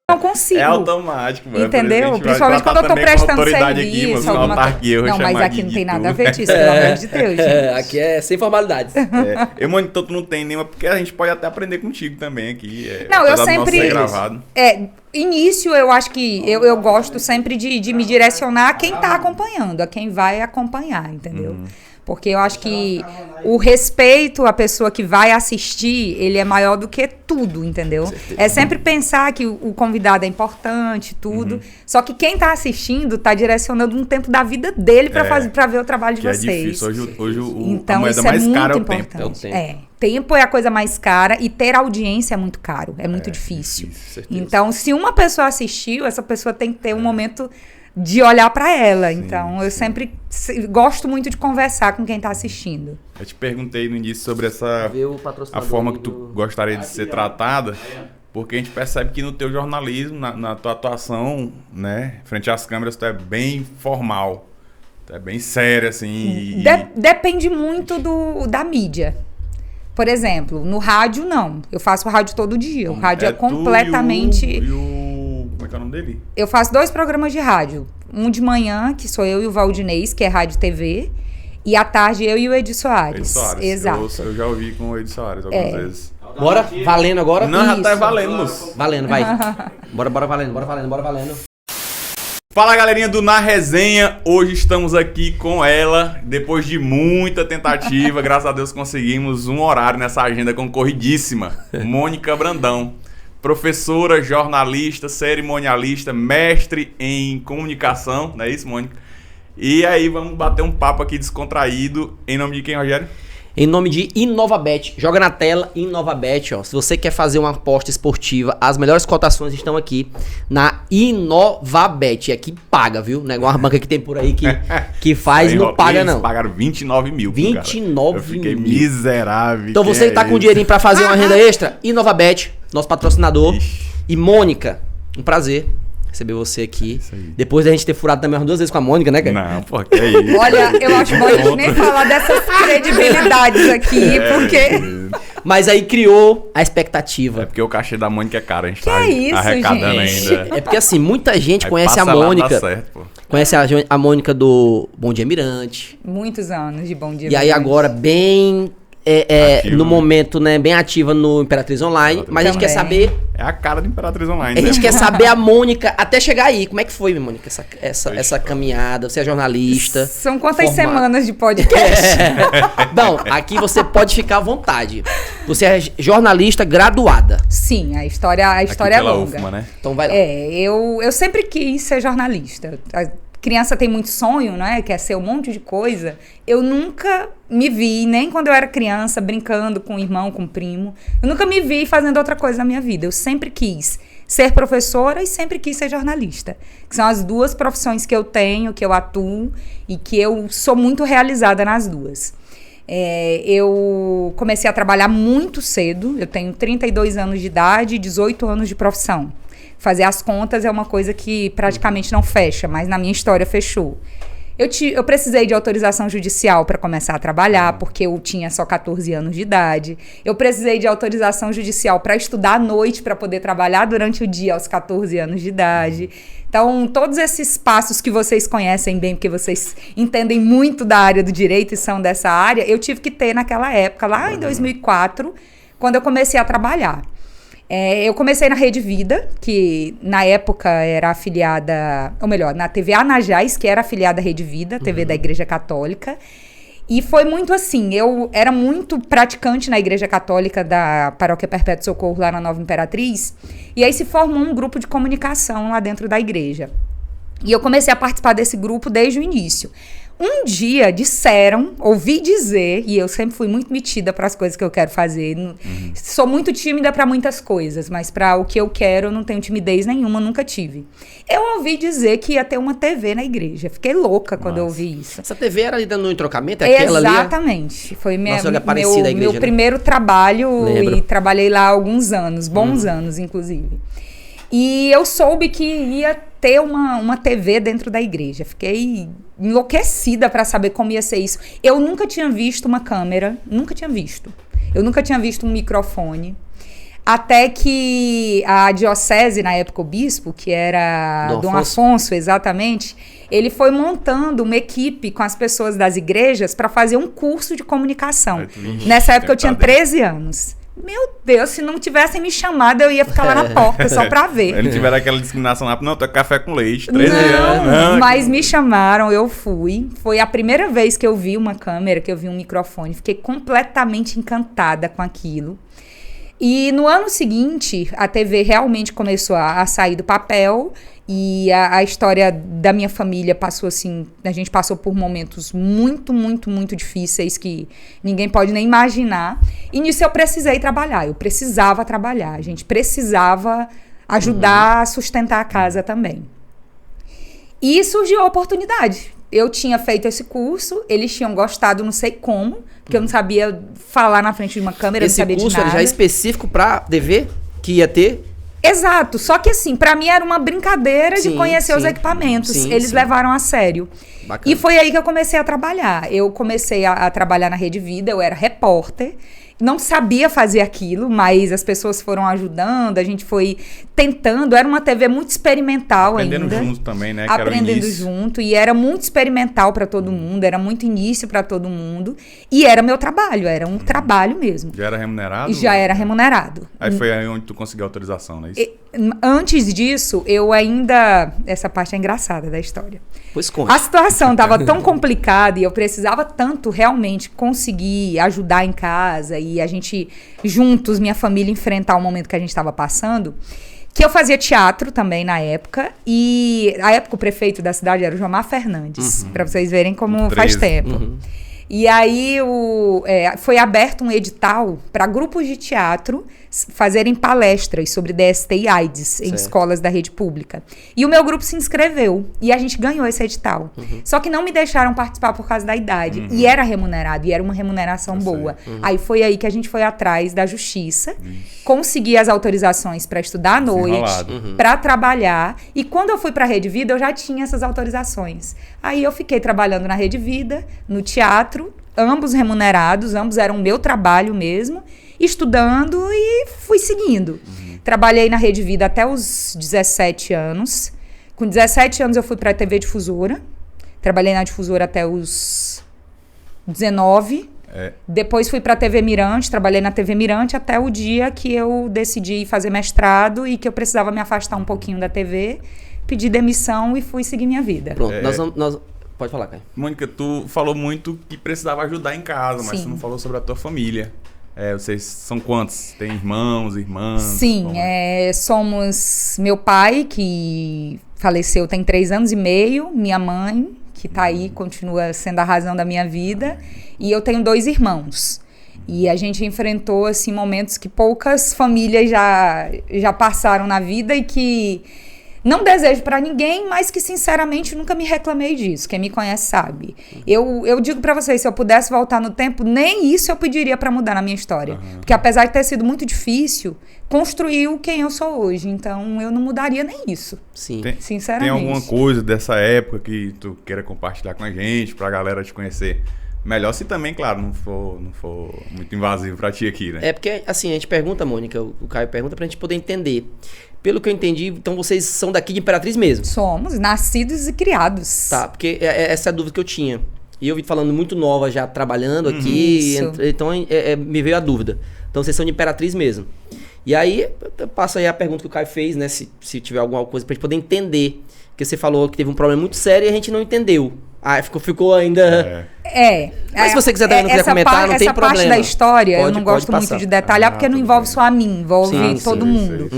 Não consigo. É automático, mano. Entendeu? Principalmente quando eu tô prestando serviço. Aqui, mano, autarquia, não, mas aqui não tem nada a ver disso, pelo amor de Deus, gente. Aqui é sem formalidades. Mano, então tu não tem nenhuma, porque a gente pode até aprender contigo também aqui. Não, eu sempre... Ser gravado. Início, eu acho que eu gosto sempre de me direcionar a quem tá acompanhando, a quem vai acompanhar, entendeu? Porque eu acho que o respeito à pessoa que vai assistir, ele é maior do que tudo, entendeu? É sempre pensar que o convidado é importante, tudo. Só que quem tá assistindo tá direcionando um tempo da vida dele pra ver o trabalho de vocês. É difícil. Hoje então, a moeda mais cara é o tempo. Tempo é a coisa mais cara e ter audiência é muito caro, é muito difícil. Então, se uma pessoa assistiu, essa pessoa tem que ter um momento de olhar para ela. Então, eu sempre gosto muito de conversar com quem está assistindo. Eu te perguntei no início sobre a forma que tu gostaria de ser tratada, porque a gente percebe que no teu jornalismo, na tua atuação, né, frente às câmeras, tu é bem formal, tu é bem sério, assim. Depende muito da mídia. Por exemplo, no rádio, não. Eu faço rádio todo dia. O rádio é completamente... Como é que é o nome dele? Eu faço 2 programas de rádio. Um de manhã, que sou eu e o Valdinez, que é Rádio TV. E à tarde, eu e o Edi Soares. Edi Soares. Exato. Eu já ouvi com o Edi Soares algumas vezes. Bora? Valendo agora? Não, já tá valendo, moço. Valendo, vai. Bora valendo. Fala, galerinha do Na Resenha. Hoje estamos aqui com ela, depois de muita tentativa. Graças a Deus conseguimos um horário nessa agenda concorridíssima. Mônica Brandão. Professora, jornalista, cerimonialista, mestre em comunicação, não é isso, Mônica? E aí, vamos bater um papo aqui descontraído. Em nome de quem, Rogério? Em nome de Inovabet. Joga na tela, Inovabet, ó. Se você quer fazer uma aposta esportiva, as melhores cotações estão aqui na Inovabet. É que paga, viu? Não é igual uma banca que tem por aí que faz e não paga, não. Eles pagaram 29 mil. 29 mil. Eu fiquei miserável. Então você que tá com dinheirinho pra fazer uma renda extra, Inovabet, nosso patrocinador. E Mônica, um prazer receber você aqui. Depois da gente ter furado também umas 2 vezes com a Mônica, né, cara? Não, pô, que é isso. Olha, eu acho bom a gente nem falar dessas credibilidades aqui, porque... Mas aí criou a expectativa. É porque o cachê da Mônica é caro, a gente tá arrecadando gente? ainda. É porque assim, muita gente aí conhece a Mônica. Lá, dá certo, pô. Conhece a Mônica do Bom Dia Mirante. Muitos anos de Bom Dia Mirante. E aí agora bem... no momento, né, bem ativa no Imperatriz Online, mas a gente quer saber... É a cara do Imperatriz Online. A gente quer saber a Mônica, até chegar aí, como é que foi, Mônica, essa caminhada? Você é jornalista. São quantas semanas de podcast? Não, aqui você pode ficar à vontade. Você é jornalista graduada. Sim, a história é longa. UFMA, né? Então vai lá. Eu sempre quis ser jornalista. Criança tem muito sonho, né? Quer ser um monte de coisa. Eu nunca me vi, nem quando eu era criança, brincando com o irmão, com o primo. Eu nunca me vi fazendo outra coisa na minha vida. Eu sempre quis ser professora e sempre quis ser jornalista. Que são as 2 profissões que eu tenho, que eu atuo e que eu sou muito realizada nas 2. Eu comecei a trabalhar muito cedo. Eu tenho 32 anos de idade e 18 anos de profissão. Fazer as contas é uma coisa que praticamente não fecha, mas na minha história fechou. Eu precisei de autorização judicial para começar a trabalhar, porque eu tinha só 14 anos de idade. Eu precisei de autorização judicial para estudar à noite, para poder trabalhar durante o dia aos 14 anos de idade. Então, todos esses passos que vocês conhecem bem, porque vocês entendem muito da área do direito e são dessa área, eu tive que ter naquela época, lá em 2004, quando eu comecei a trabalhar. Eu comecei na Rede Vida, que na época era afiliada, ou melhor, na TV Anajás, que era afiliada à Rede Vida, TV da Igreja Católica. E foi muito assim, eu era muito praticante na Igreja Católica da Paróquia Perpétuo Socorro, lá na Nova Imperatriz. E aí se formou um grupo de comunicação lá dentro da igreja. E eu comecei a participar desse grupo desde o início. Um dia ouvi dizer, e eu sempre fui muito metida para as coisas que eu quero fazer. Sou muito tímida para muitas coisas, mas para o que eu quero eu não tenho timidez nenhuma, nunca tive. Eu ouvi dizer que ia ter uma TV na igreja. Fiquei louca quando eu ouvi isso. Essa TV era ali no entrocamento? Aquela ali? Exatamente. Foi meu igreja, primeiro trabalho. Lembro. E trabalhei lá há alguns anos, bons anos, inclusive. E eu soube que ia ter uma TV dentro da igreja. Fiquei enlouquecida para saber como ia ser isso. Eu nunca tinha visto uma câmera, nunca tinha visto. Eu nunca tinha visto um microfone. Até que a diocese, na época o bispo, que era Dom Afonso, exatamente, ele foi montando uma equipe com as pessoas das igrejas para fazer um curso de comunicação. Nessa época eu tinha 13 anos. Meu Deus, se não tivessem me chamado, eu ia ficar lá na porta só pra ver. Eles tiveram aquela discriminação lá, não, tu é café com leite, 13 anos. Não, mas me chamaram, eu fui. Foi a primeira vez que eu vi uma câmera, que eu vi um microfone. Fiquei completamente encantada com aquilo. E no ano seguinte, a TV realmente começou a sair do papel e a história da minha família passou assim, a gente passou por momentos muito, muito, muito difíceis que ninguém pode nem imaginar. E nisso eu precisei trabalhar, eu precisava trabalhar, a gente precisava ajudar a sustentar a casa também. E surgiu a oportunidade. Eu tinha feito esse curso, eles tinham gostado, não sei como, porque eu não sabia falar na frente de uma câmera, esse não sabia de nada. Esse curso era já específico pra TV que ia ter? Exato, só que assim, pra mim era uma brincadeira de conhecer os equipamentos. Eles levaram a sério. Bacana. E foi aí que eu comecei a trabalhar. Eu comecei a trabalhar na Rede Vida, eu era repórter. Não sabia fazer aquilo, mas as pessoas foram ajudando, a gente foi tentando. Era uma TV muito experimental Aprendendo ainda. Aprendendo junto também, né? Aprendendo junto. E era muito experimental para todo mundo, era muito início para todo mundo. E era meu trabalho, era um trabalho mesmo. Já era remunerado? Já era remunerado. Aí foi aí onde tu conseguiu a autorização, não é isso? Antes disso, eu ainda... Essa parte é engraçada da história. Pois conte. A situação estava tão complicada e eu precisava tanto realmente conseguir ajudar em casa e a gente, juntos, minha família, enfrentar o momento que a gente estava passando, que eu fazia teatro também na época. E na época o prefeito da cidade era o Jomar Fernandes, para vocês verem como faz tempo. E aí foi aberto um edital para grupos de teatro fazerem palestras sobre DST e AIDS em escolas da rede pública. E o meu grupo se inscreveu e a gente ganhou esse edital. Só que não me deixaram participar por causa da idade. E era remunerado, e era uma remuneração boa. Aí foi aí que a gente foi atrás da justiça, consegui as autorizações para estudar à noite, para trabalhar. E quando eu fui para a Rede Vida, eu já tinha essas autorizações. Aí eu fiquei trabalhando na Rede Vida, no teatro, ambos remunerados, ambos eram meu trabalho mesmo, estudando e fui seguindo. Trabalhei na Rede Vida até os 17 anos. Com 17 anos eu fui para a TV Difusora. Trabalhei na Difusora até os 19. Depois fui para a TV Mirante, trabalhei na TV Mirante até o dia que eu decidi fazer mestrado e que eu precisava me afastar um pouquinho da TV, pedi demissão e fui seguir minha vida. Pronto, pode falar, Caio. Mônica, tu falou muito que precisava ajudar em casa, mas tu não falou sobre a tua família. Vocês são quantos? Tem irmãos, irmãs? Sim, somos meu pai, que faleceu tem 3 anos e meio, minha mãe, que tá aí, continua sendo a razão da minha vida, e eu tenho 2 irmãos. E a gente enfrentou assim, momentos que poucas famílias já passaram na vida e que não desejo pra ninguém, mas que sinceramente nunca me reclamei disso. Quem me conhece sabe. Eu digo pra vocês, se eu pudesse voltar no tempo, nem isso eu pediria pra mudar na minha história. Porque apesar de ter sido muito difícil, construiu quem eu sou hoje. Então eu não mudaria nem isso. Sim. Sinceramente. Tem alguma coisa dessa época que tu queira compartilhar com a gente, pra galera te conhecer melhor? Se também, claro, não for muito invasivo pra ti aqui, né? Porque, assim, a gente pergunta, Mônica, o Caio pergunta pra gente poder entender. Pelo que eu entendi, então vocês são daqui de Imperatriz mesmo? Somos, nascidos e criados. Tá, porque essa é a dúvida que eu tinha. E eu vi falando muito nova já trabalhando aqui, então me veio a dúvida. Então vocês são de Imperatriz mesmo. E aí, passa aí a pergunta que o Caio fez, né? Se tiver alguma coisa pra gente poder entender. Porque você falou que teve um problema muito sério e a gente não entendeu. Ah, ficou ainda... Mas se você quiser também não quiser comentar, não tem problema. Essa parte da história eu não gosto muito de detalhar, porque não envolve só a mim, envolve todo mundo.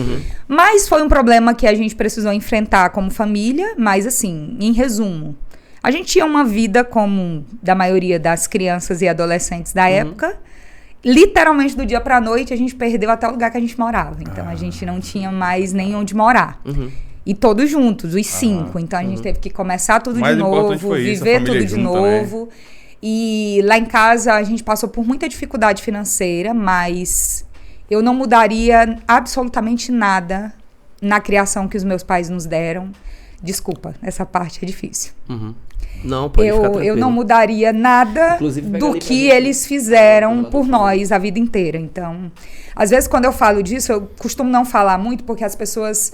Mas foi um problema que a gente precisou enfrentar como família, mas assim, em resumo, a gente tinha uma vida como da maioria das crianças e adolescentes da época. Literalmente do dia pra noite a gente perdeu até o lugar que a gente morava. Então a gente não tinha mais nem onde morar. E todos juntos, os 5. Então a gente teve que começar tudo de novo, viver tudo de novo. E lá em casa a gente passou por muita dificuldade financeira, mas eu não mudaria absolutamente nada na criação que os meus pais nos deram. Desculpa, essa parte é difícil. Não, pode ficar tranquilo. Eu não mudaria nada do que eles fizeram por nós a vida inteira. Então, às vezes quando eu falo disso, eu costumo não falar muito, porque as pessoas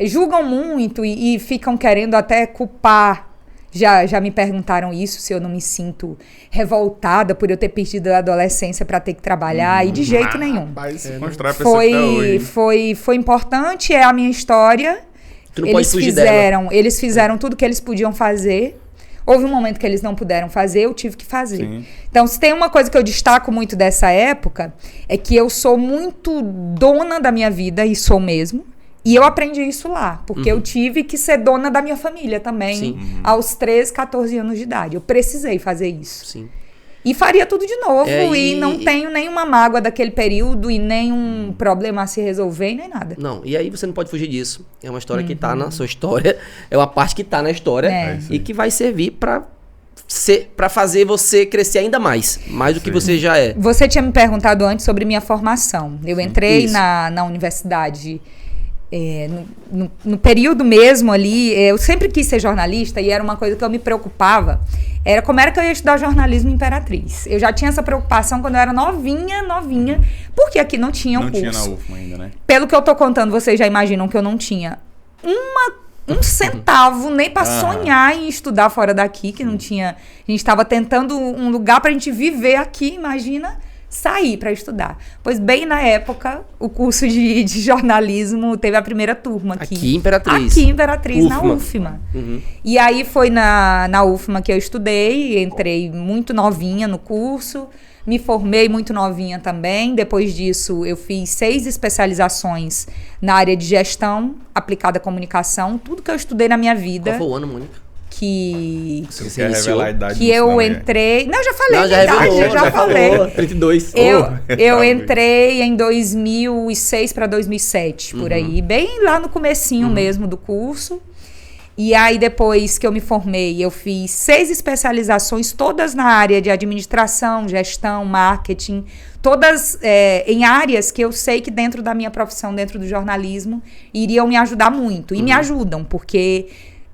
julgam muito e ficam querendo até culpar. Já me perguntaram isso, se eu não me sinto revoltada por eu ter perdido a adolescência para ter que trabalhar, e de jeito nenhum. Foi importante, é a minha história. Tu não pode fugir dela. Eles fizeram tudo que eles podiam fazer. Houve um momento que eles não puderam fazer, eu tive que fazer. Sim. Então, se tem uma coisa que eu destaco muito dessa época, é que eu sou muito dona da minha vida, e sou mesmo. E eu aprendi isso lá, porque eu tive que ser dona da minha família também, aos 13, 14 anos de idade. Eu precisei fazer isso. Sim. E faria tudo de novo, e não tenho nenhuma mágoa daquele período, e nenhum problema a se resolver, e nem nada. Não, e aí você não pode fugir disso. É uma história que tá na sua história, é uma parte que tá na história, e que vai servir pra fazer você crescer ainda mais do que você já é. Você tinha me perguntado antes sobre minha formação. Eu entrei na universidade... no período mesmo ali, eu sempre quis ser jornalista, e era uma coisa que eu me preocupava, era como era que eu ia estudar jornalismo em Imperatriz. Eu já tinha essa preocupação quando eu era novinha, porque aqui não tinha um curso. Não tinha na UFMA ainda, né? Pelo que eu tô contando, vocês já imaginam que eu não tinha um centavo nem para sonhar em estudar fora daqui, que não tinha. A gente estava tentando um lugar pra gente viver aqui, imagina, sair para estudar. Pois bem na época, o curso de jornalismo teve a primeira turma aqui. Aqui em Imperatriz. Aqui em Imperatriz, na UFMA. E aí foi na UFMA que eu estudei, entrei muito novinha no curso, me formei muito novinha também. Depois disso, eu fiz 6 especializações na área de gestão aplicada à comunicação, tudo que eu estudei na minha vida. Qual foi o ano, Mônica? Que revelar a idade eu entrei... Não, já falei a idade, já falei. 32. Eu entrei em 2006 para 2007, por aí. Bem lá no comecinho mesmo do curso. E aí, depois que eu me formei, eu fiz 6 especializações, todas na área de administração, gestão, marketing, todas em áreas que eu sei que dentro da minha profissão, dentro do jornalismo, iriam me ajudar muito. E me ajudam, porque...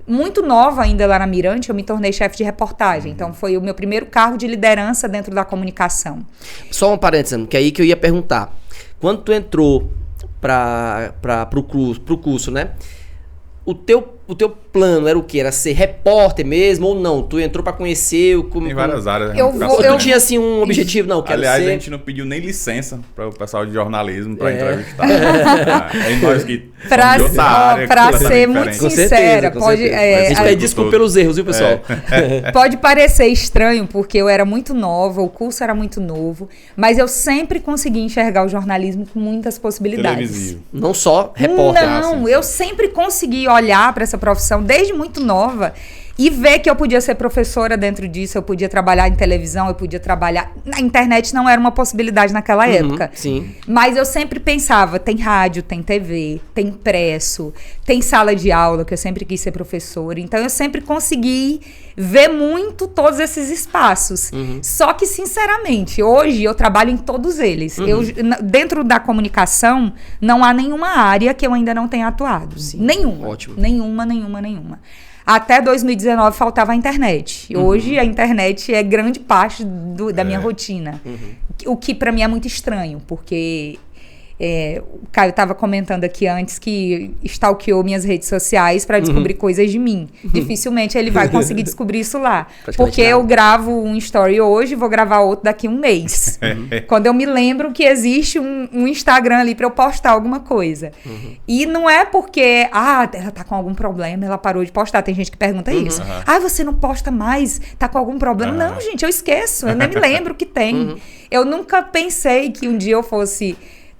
Muito nova ainda lá na Mirante, eu me tornei chefe de reportagem. Então, foi o meu primeiro cargo de liderança dentro da comunicação. Só um parênteses, que é aí que eu ia perguntar. Quando tu entrou pro curso, né? O teu plano era o quê? Era ser repórter mesmo ou não? Tu entrou pra conhecer... Tem várias áreas. Tu tinha assim um objetivo? Não, quero Aliás, ser... a gente não pediu nem licença para o pessoal de jornalismo para entrevistar. Nós que pra ser muito sincera, pode... a gente pede desculpa pelos erros, viu, pessoal? Pode parecer estranho, porque eu era muito nova, o curso era muito novo, mas eu sempre consegui enxergar o jornalismo com muitas possibilidades. Televisivo. Não só repórter. Não, eu sempre consegui olhar para essa profissão desde muito nova e ver que eu podia ser professora dentro disso, eu podia trabalhar em televisão, eu podia trabalhar... Na internet não era uma possibilidade naquela época. Sim. Mas eu sempre pensava, tem rádio, tem TV, tem impresso, tem sala de aula, que eu sempre quis ser professora. Então, eu sempre consegui ver muito todos esses espaços. Só que, sinceramente, hoje eu trabalho em todos eles. Dentro da comunicação, não há nenhuma área que eu ainda não tenha atuado. Sim. Nenhuma. Ótimo. Nenhuma. Até 2019 faltava a internet. Hoje a internet é grande parte da minha rotina. O que para mim é muito estranho, porque o Caio estava comentando aqui antes que stalkeou minhas redes sociais para descobrir coisas de mim. Dificilmente ele vai conseguir descobrir isso lá. Porque eu gravo um story hoje e vou gravar outro daqui a um mês. Quando eu me lembro que existe um Instagram ali para eu postar alguma coisa. E não é porque, ela tá com algum problema, ela parou de postar. Tem gente que pergunta isso. Você não posta mais, tá com algum problema? Não, gente, eu esqueço, eu nem me lembro que tem. Eu nunca pensei que um dia eu fosse...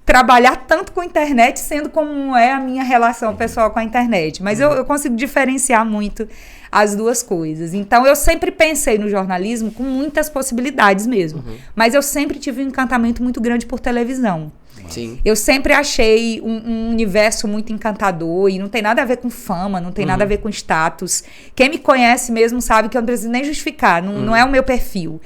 trabalhar tanto com a internet, sendo como é a minha relação pessoal com a internet. Mas eu consigo diferenciar muito as duas coisas. Então, eu sempre pensei no jornalismo com muitas possibilidades mesmo. Mas eu sempre tive um encantamento muito grande por televisão. Sim. Eu sempre achei um universo muito encantador e não tem nada a ver com fama, não tem nada a ver com status. Quem me conhece mesmo sabe que eu não preciso nem justificar, não é o meu perfil.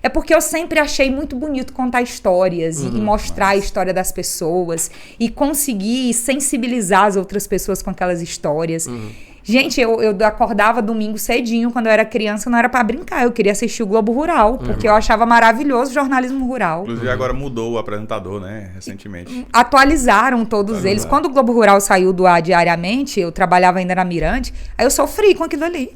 é porque eu sempre achei muito bonito contar histórias e mostrar a história das pessoas e conseguir sensibilizar as outras pessoas com aquelas histórias. Gente, eu acordava domingo cedinho, quando eu era criança, não era pra brincar, eu queria assistir o Globo Rural, porque eu achava maravilhoso o jornalismo rural. Inclusive agora mudou o apresentador, né, recentemente. Atualizaram todos eles. Quando o Globo Rural saiu do ar diariamente, eu trabalhava ainda na Mirante, aí eu sofri com aquilo ali.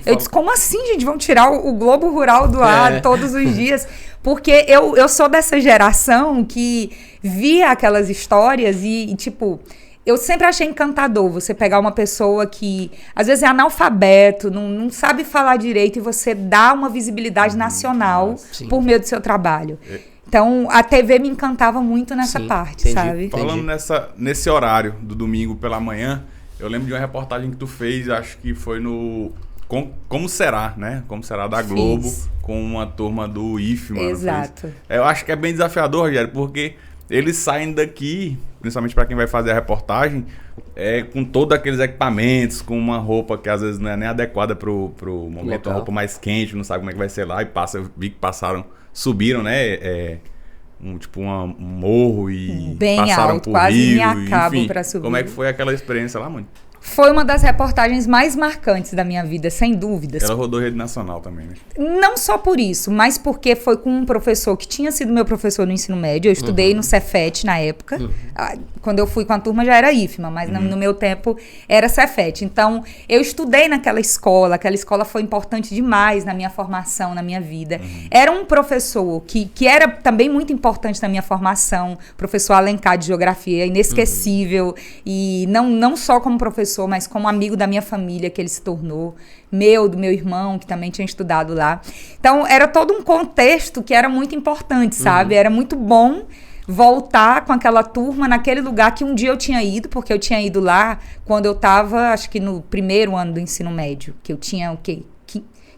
Eu disse, como assim, gente? Vão tirar o Globo Rural do ar todos os dias? Porque eu sou dessa geração que via aquelas histórias e tipo... Eu sempre achei encantador você pegar uma pessoa que, às vezes, é analfabeto, não sabe falar direito e você dá uma visibilidade nacional por meio do seu trabalho. Então, a TV me encantava muito nessa parte, sabe? Falando nesse horário do domingo pela manhã, eu lembro de uma reportagem que tu fez, acho que foi no... Como Será, né? Como Será da Globo, com uma turma do IFMA. Exato. Eu acho que é bem desafiador, Rogério, porque... Eles saem daqui, principalmente para quem vai fazer a reportagem, com todos aqueles equipamentos, com uma roupa que às vezes não é nem adequada pro momento, uma roupa mais quente, não sabe como é que vai ser lá, eu vi que subiram, né, um morro e bem passaram alto, por quase rio, me acabo para subir. Como é que foi aquela experiência lá, mano? Foi uma das reportagens mais marcantes da minha vida, sem dúvidas. Ela rodou Rede Nacional também, né? Não só por isso, mas porque foi com um professor que tinha sido meu professor no ensino médio. Eu estudei no Cefet na época. Quando eu fui com a turma já era IFMA, mas no meu tempo era Cefet. Então, eu estudei naquela escola. Aquela escola foi importante demais na minha formação, na minha vida. Era um professor que era também muito importante na minha formação. Professor Alencar de Geografia, inesquecível. E não só como professor, mas como amigo da minha família que ele se tornou, do meu irmão, que também tinha estudado lá. Então, era todo um contexto que era muito importante, sabe? Era muito bom voltar com aquela turma naquele lugar que um dia eu tinha ido, porque eu tinha ido lá quando eu estava, acho que no primeiro ano do ensino médio, que eu tinha,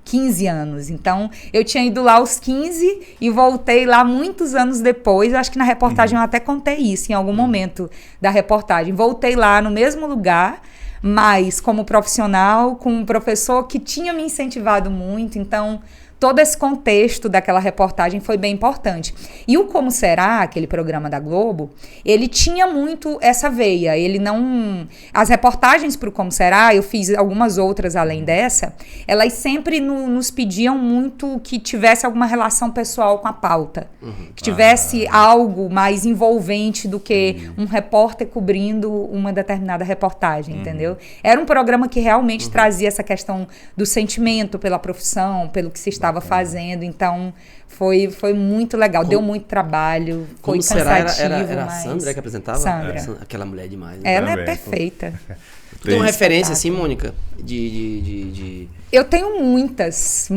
15 anos. Então, eu tinha ido lá aos 15 e voltei lá muitos anos depois. Acho que na reportagem eu até contei isso em algum momento da reportagem. Voltei lá no mesmo lugar, mas como profissional, com um professor que tinha me incentivado muito. Então, todo esse contexto daquela reportagem foi bem importante. E o Como Será, aquele programa da Globo, ele tinha muito essa veia. Ele não... As reportagens para o Como Será, eu fiz algumas outras além dessa, elas sempre nos pediam muito que tivesse alguma relação pessoal com a pauta. Que tivesse algo mais envolvente do que um repórter cobrindo uma determinada reportagem, entendeu? Era um programa que realmente trazia essa questão do sentimento pela profissão, pelo que se estava fazendo, então foi muito legal, deu muito trabalho, foi cansativo. Era a Sandra que apresentava? Sandra. Aquela mulher demais. Né? Ela é perfeita. Tem uma referência assim, Mônica? Eu tenho muitas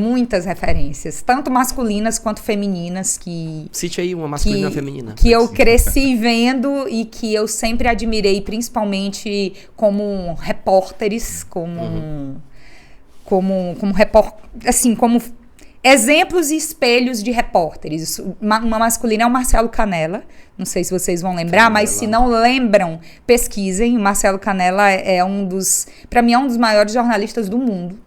referências, tanto masculinas quanto femininas, que... Cite aí uma masculina e uma feminina. Que eu cresci vendo e que eu sempre admirei, principalmente como repórteres, como exemplos e espelhos de repórteres. Uma masculina é o Marcelo Canella. Não sei se vocês vão lembrar, mas se não lembram, pesquisem. O Marcelo Canella para mim, é um dos maiores jornalistas do mundo.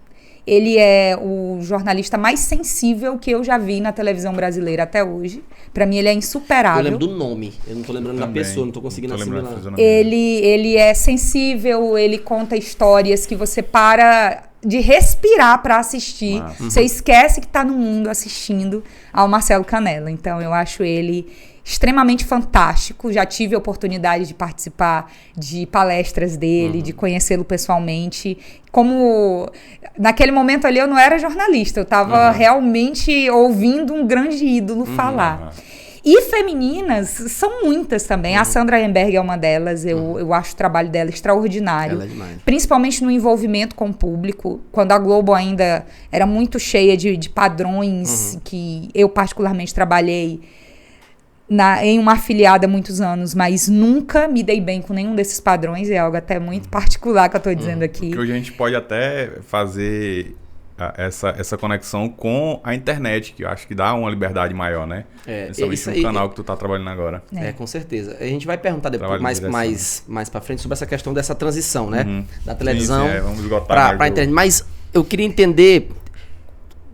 Ele é o jornalista mais sensível que eu já vi na televisão brasileira até hoje. Para mim, ele é insuperável. Eu lembro do nome. Eu não tô lembrando da pessoa, não tô conseguindo assimilar. Ele é sensível, ele conta histórias que você para de respirar para assistir. Você esquece que tá no mundo assistindo ao Marcelo Canella. Então, eu acho ele extremamente fantástico. Já tive a oportunidade de participar de palestras dele, de conhecê-lo pessoalmente. Como naquele momento ali eu não era jornalista, eu estava realmente ouvindo um grande ídolo falar. E femininas são muitas também. A Sandra Emberg é uma delas. Eu acho o trabalho dela extraordinário. Ela é demais. Principalmente no envolvimento com o público. Quando a Globo ainda era muito cheia de padrões que eu particularmente trabalhei em uma afiliada há muitos anos, mas nunca me dei bem com nenhum desses padrões. É algo até muito particular que eu estou dizendo aqui. Porque hoje a gente pode até fazer essa conexão com a internet, que eu acho que dá uma liberdade maior, né? Principalmente no canal que tu tá trabalhando agora. Com certeza. A gente vai perguntar depois mais pra frente sobre essa questão dessa transição, né? Da televisão vamos esgotar pra internet. Mas eu queria entender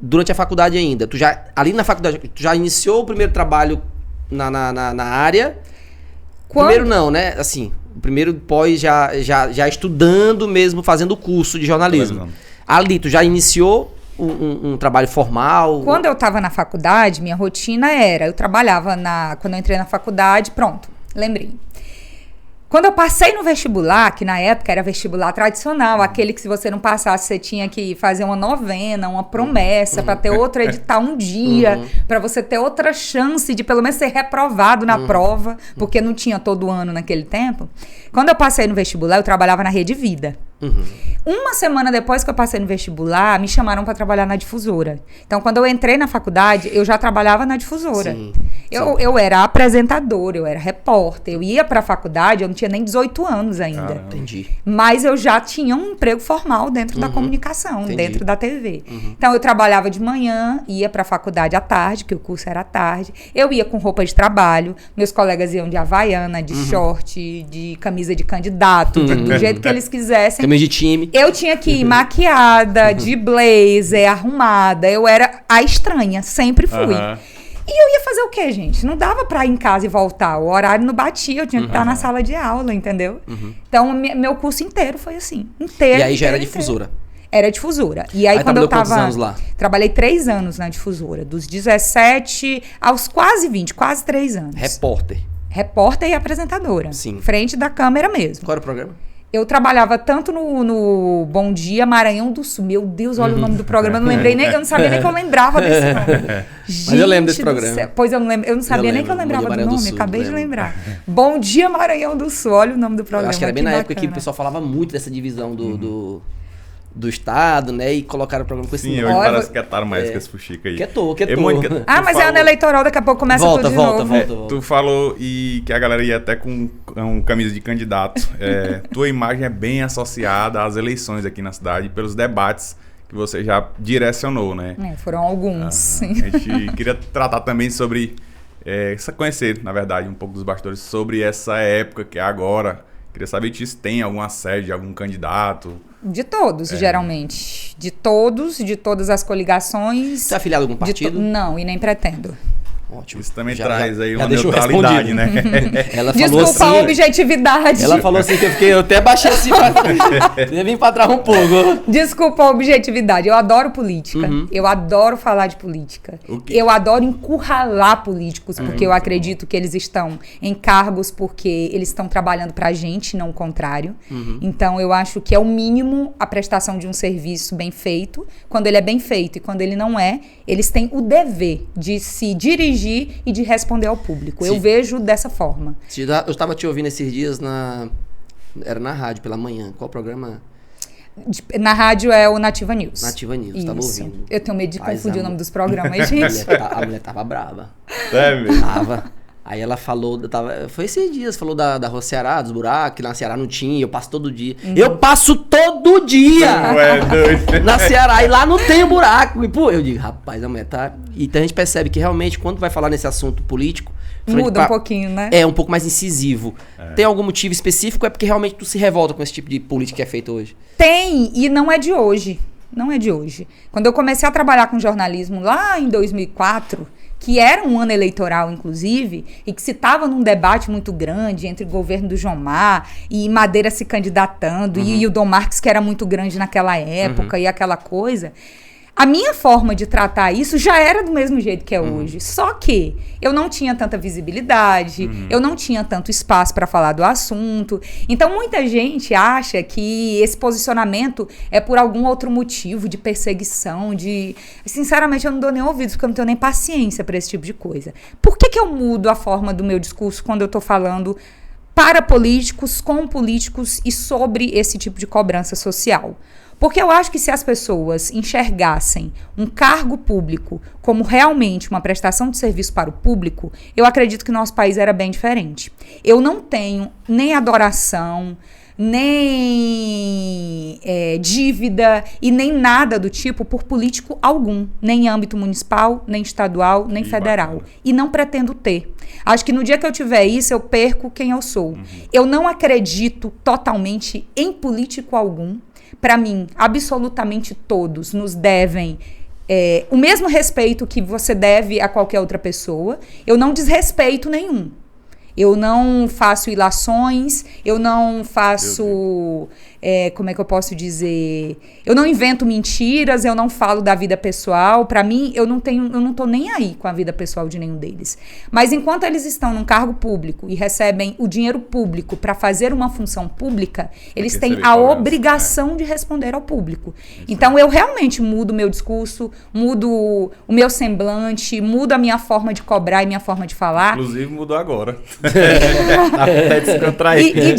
durante a faculdade ainda, ali na faculdade, tu já iniciou o primeiro trabalho na área? Primeiro não, né? Assim, o primeiro pós já estudando mesmo, fazendo o curso de jornalismo. Ali, tu já iniciou um trabalho formal? Quando eu estava na faculdade, minha rotina era, eu trabalhava quando eu entrei na faculdade, pronto, lembrei. Quando eu passei no vestibular, que na época era vestibular tradicional, aquele que se você não passasse, você tinha que fazer uma novena, uma promessa para ter outro edital um dia, para você ter outra chance de pelo menos ser reprovado na prova, porque não tinha todo ano naquele tempo. Quando eu passei no vestibular, eu trabalhava na Rede Vida. Uma semana depois que eu passei no vestibular, me chamaram para trabalhar na Difusora. Então, quando eu entrei na faculdade, eu já trabalhava na Difusora. Eu era apresentadora, eu era repórter, eu ia para a faculdade, eu não tinha nem 18 anos ainda. Entendi. Mas eu já tinha um emprego formal dentro da comunicação, dentro da TV. Então, eu trabalhava de manhã, ia para a faculdade à tarde, que o curso era à tarde. Eu ia com roupa de trabalho, meus colegas iam de havaiana, de short, de camisa de candidato, do jeito que eles quisessem. Camisa de time. Eu tinha que ir maquiada, de blazer, arrumada. Eu era a estranha, sempre fui. E eu ia fazer o quê, gente? Não dava pra ir em casa e voltar. O horário não batia, eu tinha que estar na sala de aula, entendeu? Então, meu curso inteiro foi assim. Inteiro. E aí já era Difusora? Era Difusora. E aí quando eu tava... quantos anos lá? Trabalhei 3 anos na Difusora. Dos 17 aos quase 20, quase 3 anos. Repórter e apresentadora. Sim. Frente da câmera mesmo. Qual era o programa? Eu trabalhava tanto no Bom Dia Maranhão do Sul. Meu Deus, olha o nome do programa. Eu não sabia nem que eu lembrava desse nome. Mas eu lembro desse programa. Pois eu não sabia nem que eu lembrava do nome. Acabei de lembrar. Bom Dia Maranhão do Sul. Olha o nome do programa. Eu acho que era bem na época que o pessoal falava muito dessa divisão do estado, né? E colocaram o programa com esse nome. Sim, hoje parece que quietaram mais com esse fuxico aí. Quietou. Mas é ano eleitoral, daqui a pouco começa tudo de novo. Volta. Tu falou que a galera ia até com camisa de candidato. Tua imagem é bem associada às eleições aqui na cidade, pelos debates que você já direcionou, né? Foram alguns. A gente queria tratar também sobre... conhecer, na verdade, um pouco dos bastidores sobre essa época que é agora. Queria saber se tem alguma sede de algum candidato... De todos, geralmente. De todas as coligações. Você é afiliado a algum partido? Não, e nem pretendo. Ótimo. Isso também traz aí uma neutralidade, né? Ela falou Desculpa assim, a objetividade. Ela falou assim que eu até baixei assim pra vim pra trás um pouco. Desculpa a objetividade. Eu adoro política. Eu adoro falar de política. Eu adoro encurralar políticos, porque eu acredito que eles estão em cargos porque eles estão trabalhando pra gente, não o contrário. Então, eu acho que é o mínimo a prestação de um serviço bem feito. Quando ele é bem feito e quando ele não é, eles têm o dever de se dirigir e de responder ao público. Sim. Eu vejo dessa forma. Eu estava te ouvindo esses dias era na rádio, pela manhã. Qual programa? Na rádio é o Nativa News. Nativa News, estava ouvindo. Eu tenho medo de confundir o nome dos programas, gente. A mulher tava brava. É mesmo? Tava. Aí ela falou, foi esses dias, falou da Rua Ceará, dos buracos, que na Ceará não tinha, eu passo todo dia. Eu passo todo dia! Doido. Na Ceará, e lá não tem buraco. E, pô, eu digo, rapaz, a mulher tá... Então a gente percebe que realmente, quando vai falar nesse assunto político... Muda um pouquinho, né? É, um pouco mais incisivo. Tem algum motivo específico? É porque realmente tu se revolta com esse tipo de política que é feita hoje? Tem, e não é de hoje. Não é de hoje. Quando eu comecei a trabalhar com jornalismo lá em 2004... que era um ano eleitoral, inclusive, e que se estava num debate muito grande entre o governo do João Mar e Madeira se candidatando, e o Dom Marques, que era muito grande naquela época, e aquela coisa... A minha forma de tratar isso já era do mesmo jeito que é hoje. Só que eu não tinha tanta visibilidade, eu não tinha tanto espaço para falar do assunto. Então, muita gente acha que esse posicionamento é por algum outro motivo de perseguição, de... Sinceramente, eu não dou nem ouvidos, porque eu não tenho nem paciência para esse tipo de coisa. Por que eu mudo a forma do meu discurso quando eu estou falando para políticos, com políticos e sobre esse tipo de cobrança social? Porque eu acho que se as pessoas enxergassem um cargo público como realmente uma prestação de serviço para o público, eu acredito que o nosso país era bem diferente. Eu não tenho nem adoração, nem dívida e nem nada do tipo por político algum, nem em âmbito municipal, nem estadual, nem federal. E não pretendo ter. Acho que no dia que eu tiver isso, eu perco quem eu sou. Eu não acredito totalmente em político algum. Para mim, absolutamente todos nos devem o mesmo respeito que você deve a qualquer outra pessoa. Eu não desrespeito nenhum. Eu não faço ilações, eu não faço, como é que eu posso dizer? Eu não invento mentiras, eu não falo da vida pessoal. Para mim, eu não tô nem aí com a vida pessoal de nenhum deles. Mas enquanto eles estão num cargo público e recebem o dinheiro público para fazer uma função pública, eles têm a obrigação de responder ao público. Então, eu realmente mudo o meu discurso, mudo o meu semblante, mudo a minha forma de cobrar e minha forma de falar. Inclusive, mudou agora. E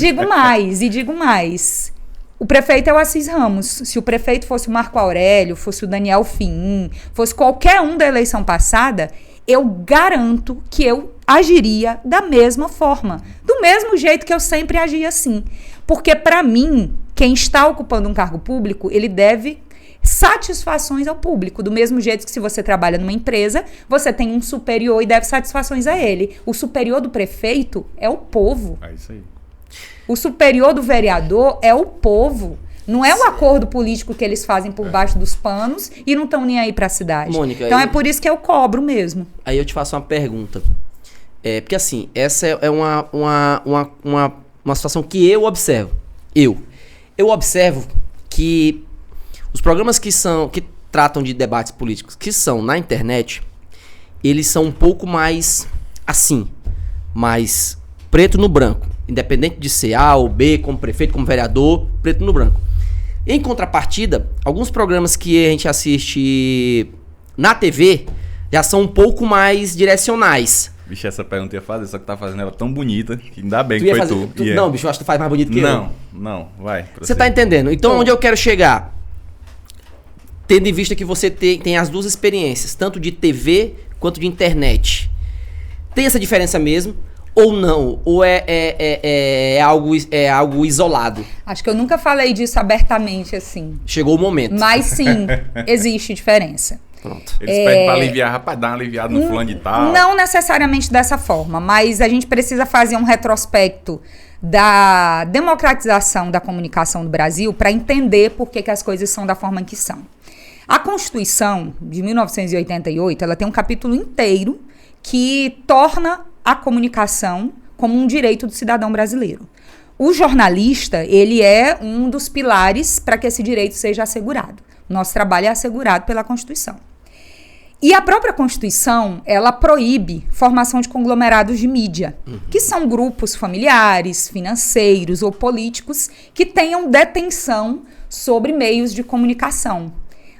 digo mais. O prefeito é o Assis Ramos. Se o prefeito fosse o Marco Aurélio, fosse o Daniel Fim, fosse qualquer um da eleição passada, eu garanto que eu agiria da mesma forma. Do mesmo jeito que eu sempre agi assim. Porque, para mim, quem está ocupando um cargo público, ele deve satisfações ao público, do mesmo jeito que se você trabalha numa empresa, você tem um superior e deve satisfações a ele. O superior do prefeito é o povo. É isso aí. O superior do vereador é o povo. Não é o acordo político que eles fazem por baixo dos panos e não estão nem aí para a cidade. Mônica, então é por isso que eu cobro mesmo. Aí eu te faço uma pergunta. Porque assim, essa é uma situação que eu observo. Eu observo que os programas que tratam de debates políticos, que são na internet, eles são um pouco mais assim, mais preto no branco. Independente de ser A ou B, como prefeito, como vereador, preto no branco. Em contrapartida, alguns programas que a gente assiste na TV já são um pouco mais direcionais. Bicho, essa pergunta eu ia fazer, só que tá fazendo ela tão bonita que ainda bem Tu que ia foi fazer, tu. Não, bicho, eu acho que tu faz mais bonito que eu. Não, vai. Você tá entendendo? Então, onde eu quero chegar? Tendo em vista que você tem as duas experiências, tanto de TV quanto de internet. Tem essa diferença mesmo? Ou não? Ou é algo isolado? Acho que eu nunca falei disso abertamente assim. Chegou o momento. Mas sim, existe diferença. Pronto. Eles pedem pra aliviar, rapaz, dá uma aliviada no fulano de tal. Não necessariamente dessa forma, mas a gente precisa fazer um retrospecto da democratização da comunicação do Brasil para entender por que as coisas são da forma que são. A Constituição de 1988, ela tem um capítulo inteiro que torna a comunicação como um direito do cidadão brasileiro. O jornalista, ele é um dos pilares para que esse direito seja assegurado. Nosso trabalho é assegurado pela Constituição. E a própria Constituição, ela proíbe formação de conglomerados de mídia, que são grupos familiares, financeiros ou políticos que tenham detenção sobre meios de comunicação.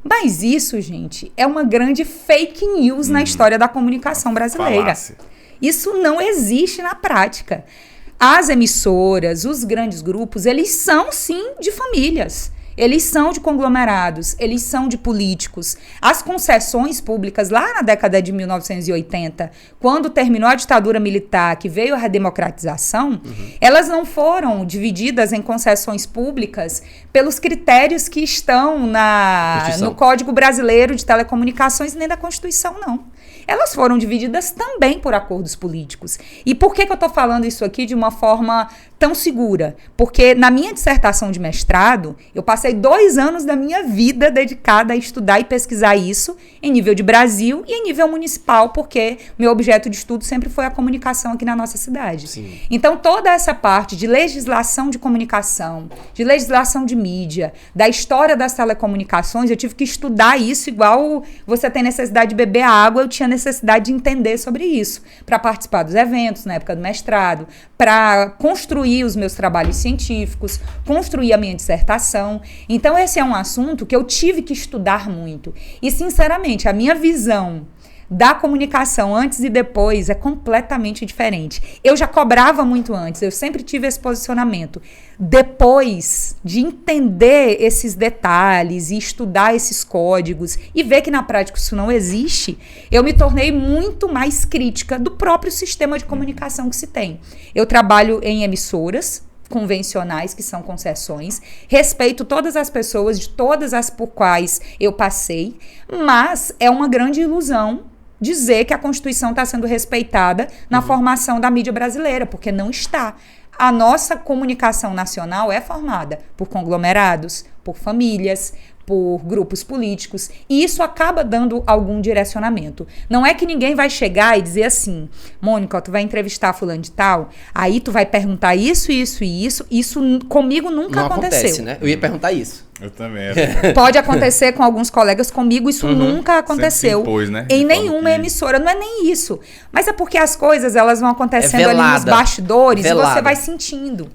Mas isso, gente, é uma grande fake news na história da comunicação brasileira. Falácia. Isso não existe na prática. As emissoras, os grandes grupos, eles são sim de famílias. Eles são de conglomerados, eles são de políticos. As concessões públicas, lá na década de 1980, quando terminou a ditadura militar, que veio a redemocratização, elas não foram divididas em concessões públicas pelos critérios que estão no Código Brasileiro de Telecomunicações, nem da Constituição, não. Elas foram divididas também por acordos políticos. E por que eu estou falando isso aqui de uma forma tão segura? Porque na minha dissertação de mestrado, eu passei 2 anos da minha vida dedicada a estudar e pesquisar isso em nível de Brasil e em nível municipal, porque meu objeto de estudo sempre foi a comunicação aqui na nossa cidade. Sim. Então, toda essa parte de legislação de comunicação, de legislação de mídia, da história das telecomunicações, eu tive que estudar isso igual você tem necessidade de beber água, eu tinha necessidade de entender sobre isso, para participar dos eventos na época do mestrado, para construir os meus trabalhos científicos, construir a minha dissertação. Então, esse é um assunto que eu tive que estudar muito. E, sinceramente, a minha visão da comunicação antes e depois é completamente diferente. Eu já cobrava muito antes, eu sempre tive esse posicionamento. Depois de entender esses detalhes e estudar esses códigos e ver que na prática isso não existe, eu me tornei muito mais crítica do próprio sistema de comunicação que se tem. Eu trabalho em emissoras convencionais, que são concessões, respeito todas as pessoas, de todas as por quais eu passei, mas é uma grande ilusão dizer que a Constituição está sendo respeitada na formação da mídia brasileira, porque não está. A nossa comunicação nacional é formada por conglomerados, por famílias, por grupos políticos, e isso acaba dando algum direcionamento. Não é que ninguém vai chegar e dizer assim, Mônica, tu vai entrevistar fulano de tal, aí tu vai perguntar isso comigo nunca Não aconteceu. acontece, né? Eu ia perguntar isso. Eu também. Pode acontecer com alguns colegas, comigo isso nunca aconteceu. Sempre se impôs, né? Em nenhuma emissora, não é nem isso. Mas é porque as coisas, elas vão acontecendo ali nos bastidores e você vai sentindo.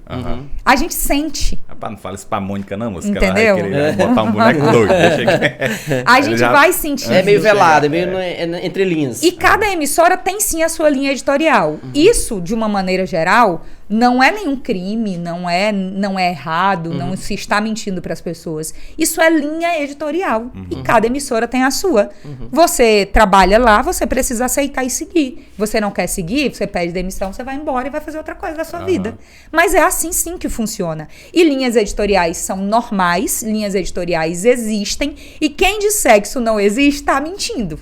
A gente sente. Rapaz, não fala isso pra Mônica não, moça. Entendeu? Ela vai querer botar um boneco doido. A gente vai sentindo. É meio velado, é meio entre linhas. E cada emissora tem sim a sua linha editorial. Isso, de uma maneira geral, não é nenhum crime, não é errado, não se está mentindo para as pessoas. Isso é linha editorial. E cada emissora tem a sua. Você trabalha lá, você precisa aceitar e seguir. Você não quer seguir, você pede demissão, você vai embora e vai fazer outra coisa da sua vida. Mas é assim sim que funciona. E linhas editoriais são normais, linhas editoriais existem, e quem disser que isso não existe, está mentindo.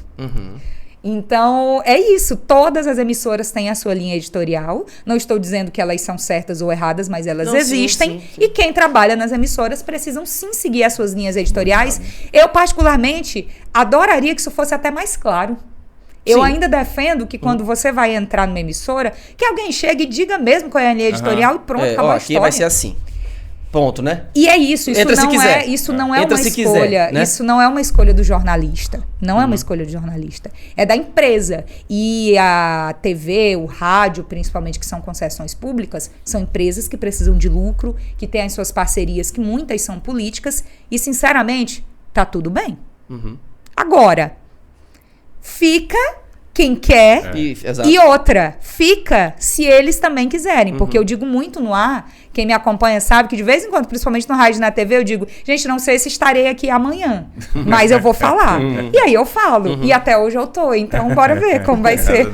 Então, é isso. Todas as emissoras têm a sua linha editorial. Não estou dizendo que elas são certas ou erradas, mas elas existem. Sim. E quem trabalha nas emissoras precisam sim seguir as suas linhas editoriais. Eu, particularmente, adoraria que isso fosse até mais claro. Eu ainda defendo que quando você vai entrar numa emissora, que alguém chegue e diga mesmo qual é a linha editorial e pronto, acabou a história. Aqui vai ser assim. Ponto, né? E é isso, isso não é uma escolha, né? Isso não é uma escolha do jornalista, não é uma escolha do jornalista, é da empresa. E a TV, o rádio, principalmente, que são concessões públicas, são empresas que precisam de lucro, que têm as suas parcerias, que muitas são políticas, e sinceramente, tá tudo bem. Agora, fica quem quer e outra, fica se eles também quiserem. Porque eu digo muito no ar, quem me acompanha sabe que de vez em quando, principalmente no rádio e na TV, eu digo, gente, não sei se estarei aqui amanhã, mas eu vou falar. E aí eu falo. E até hoje eu tô, então bora ver como vai ser.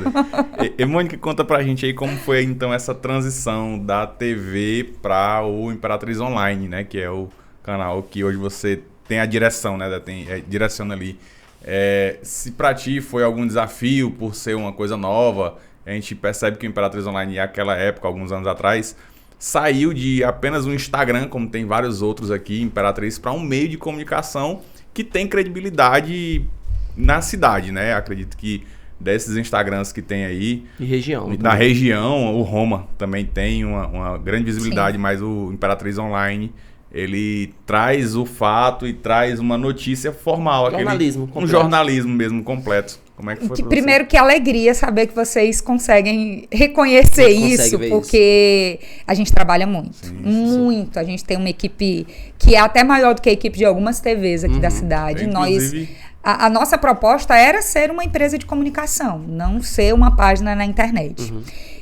E Mônica, conta pra gente aí como foi então essa transição da TV para o Imperatriz Online, né? Que é o canal que hoje você tem a direção, né? Direciona ali. Se pra ti foi algum desafio por ser uma coisa nova, a gente percebe que o Imperatriz Online, naquela época, alguns anos atrás, saiu de apenas um Instagram, como tem vários outros aqui, Imperatriz, para um meio de comunicação que tem credibilidade na cidade, né? Acredito que desses Instagrams que tem aí... E região. Na região, o Roma também tem uma grande visibilidade, mas o Imperatriz Online... ele traz o fato e traz uma notícia formal. Jornalismo completo. Um jornalismo mesmo completo. Como é que foi? Primeiro, que alegria saber que vocês conseguem reconhecer isso, porque a gente trabalha muito. Sim, muito. Sim. A gente tem uma equipe que é até maior do que a equipe de algumas TVs aqui da cidade. A nossa proposta era ser uma empresa de comunicação, não ser uma página na internet.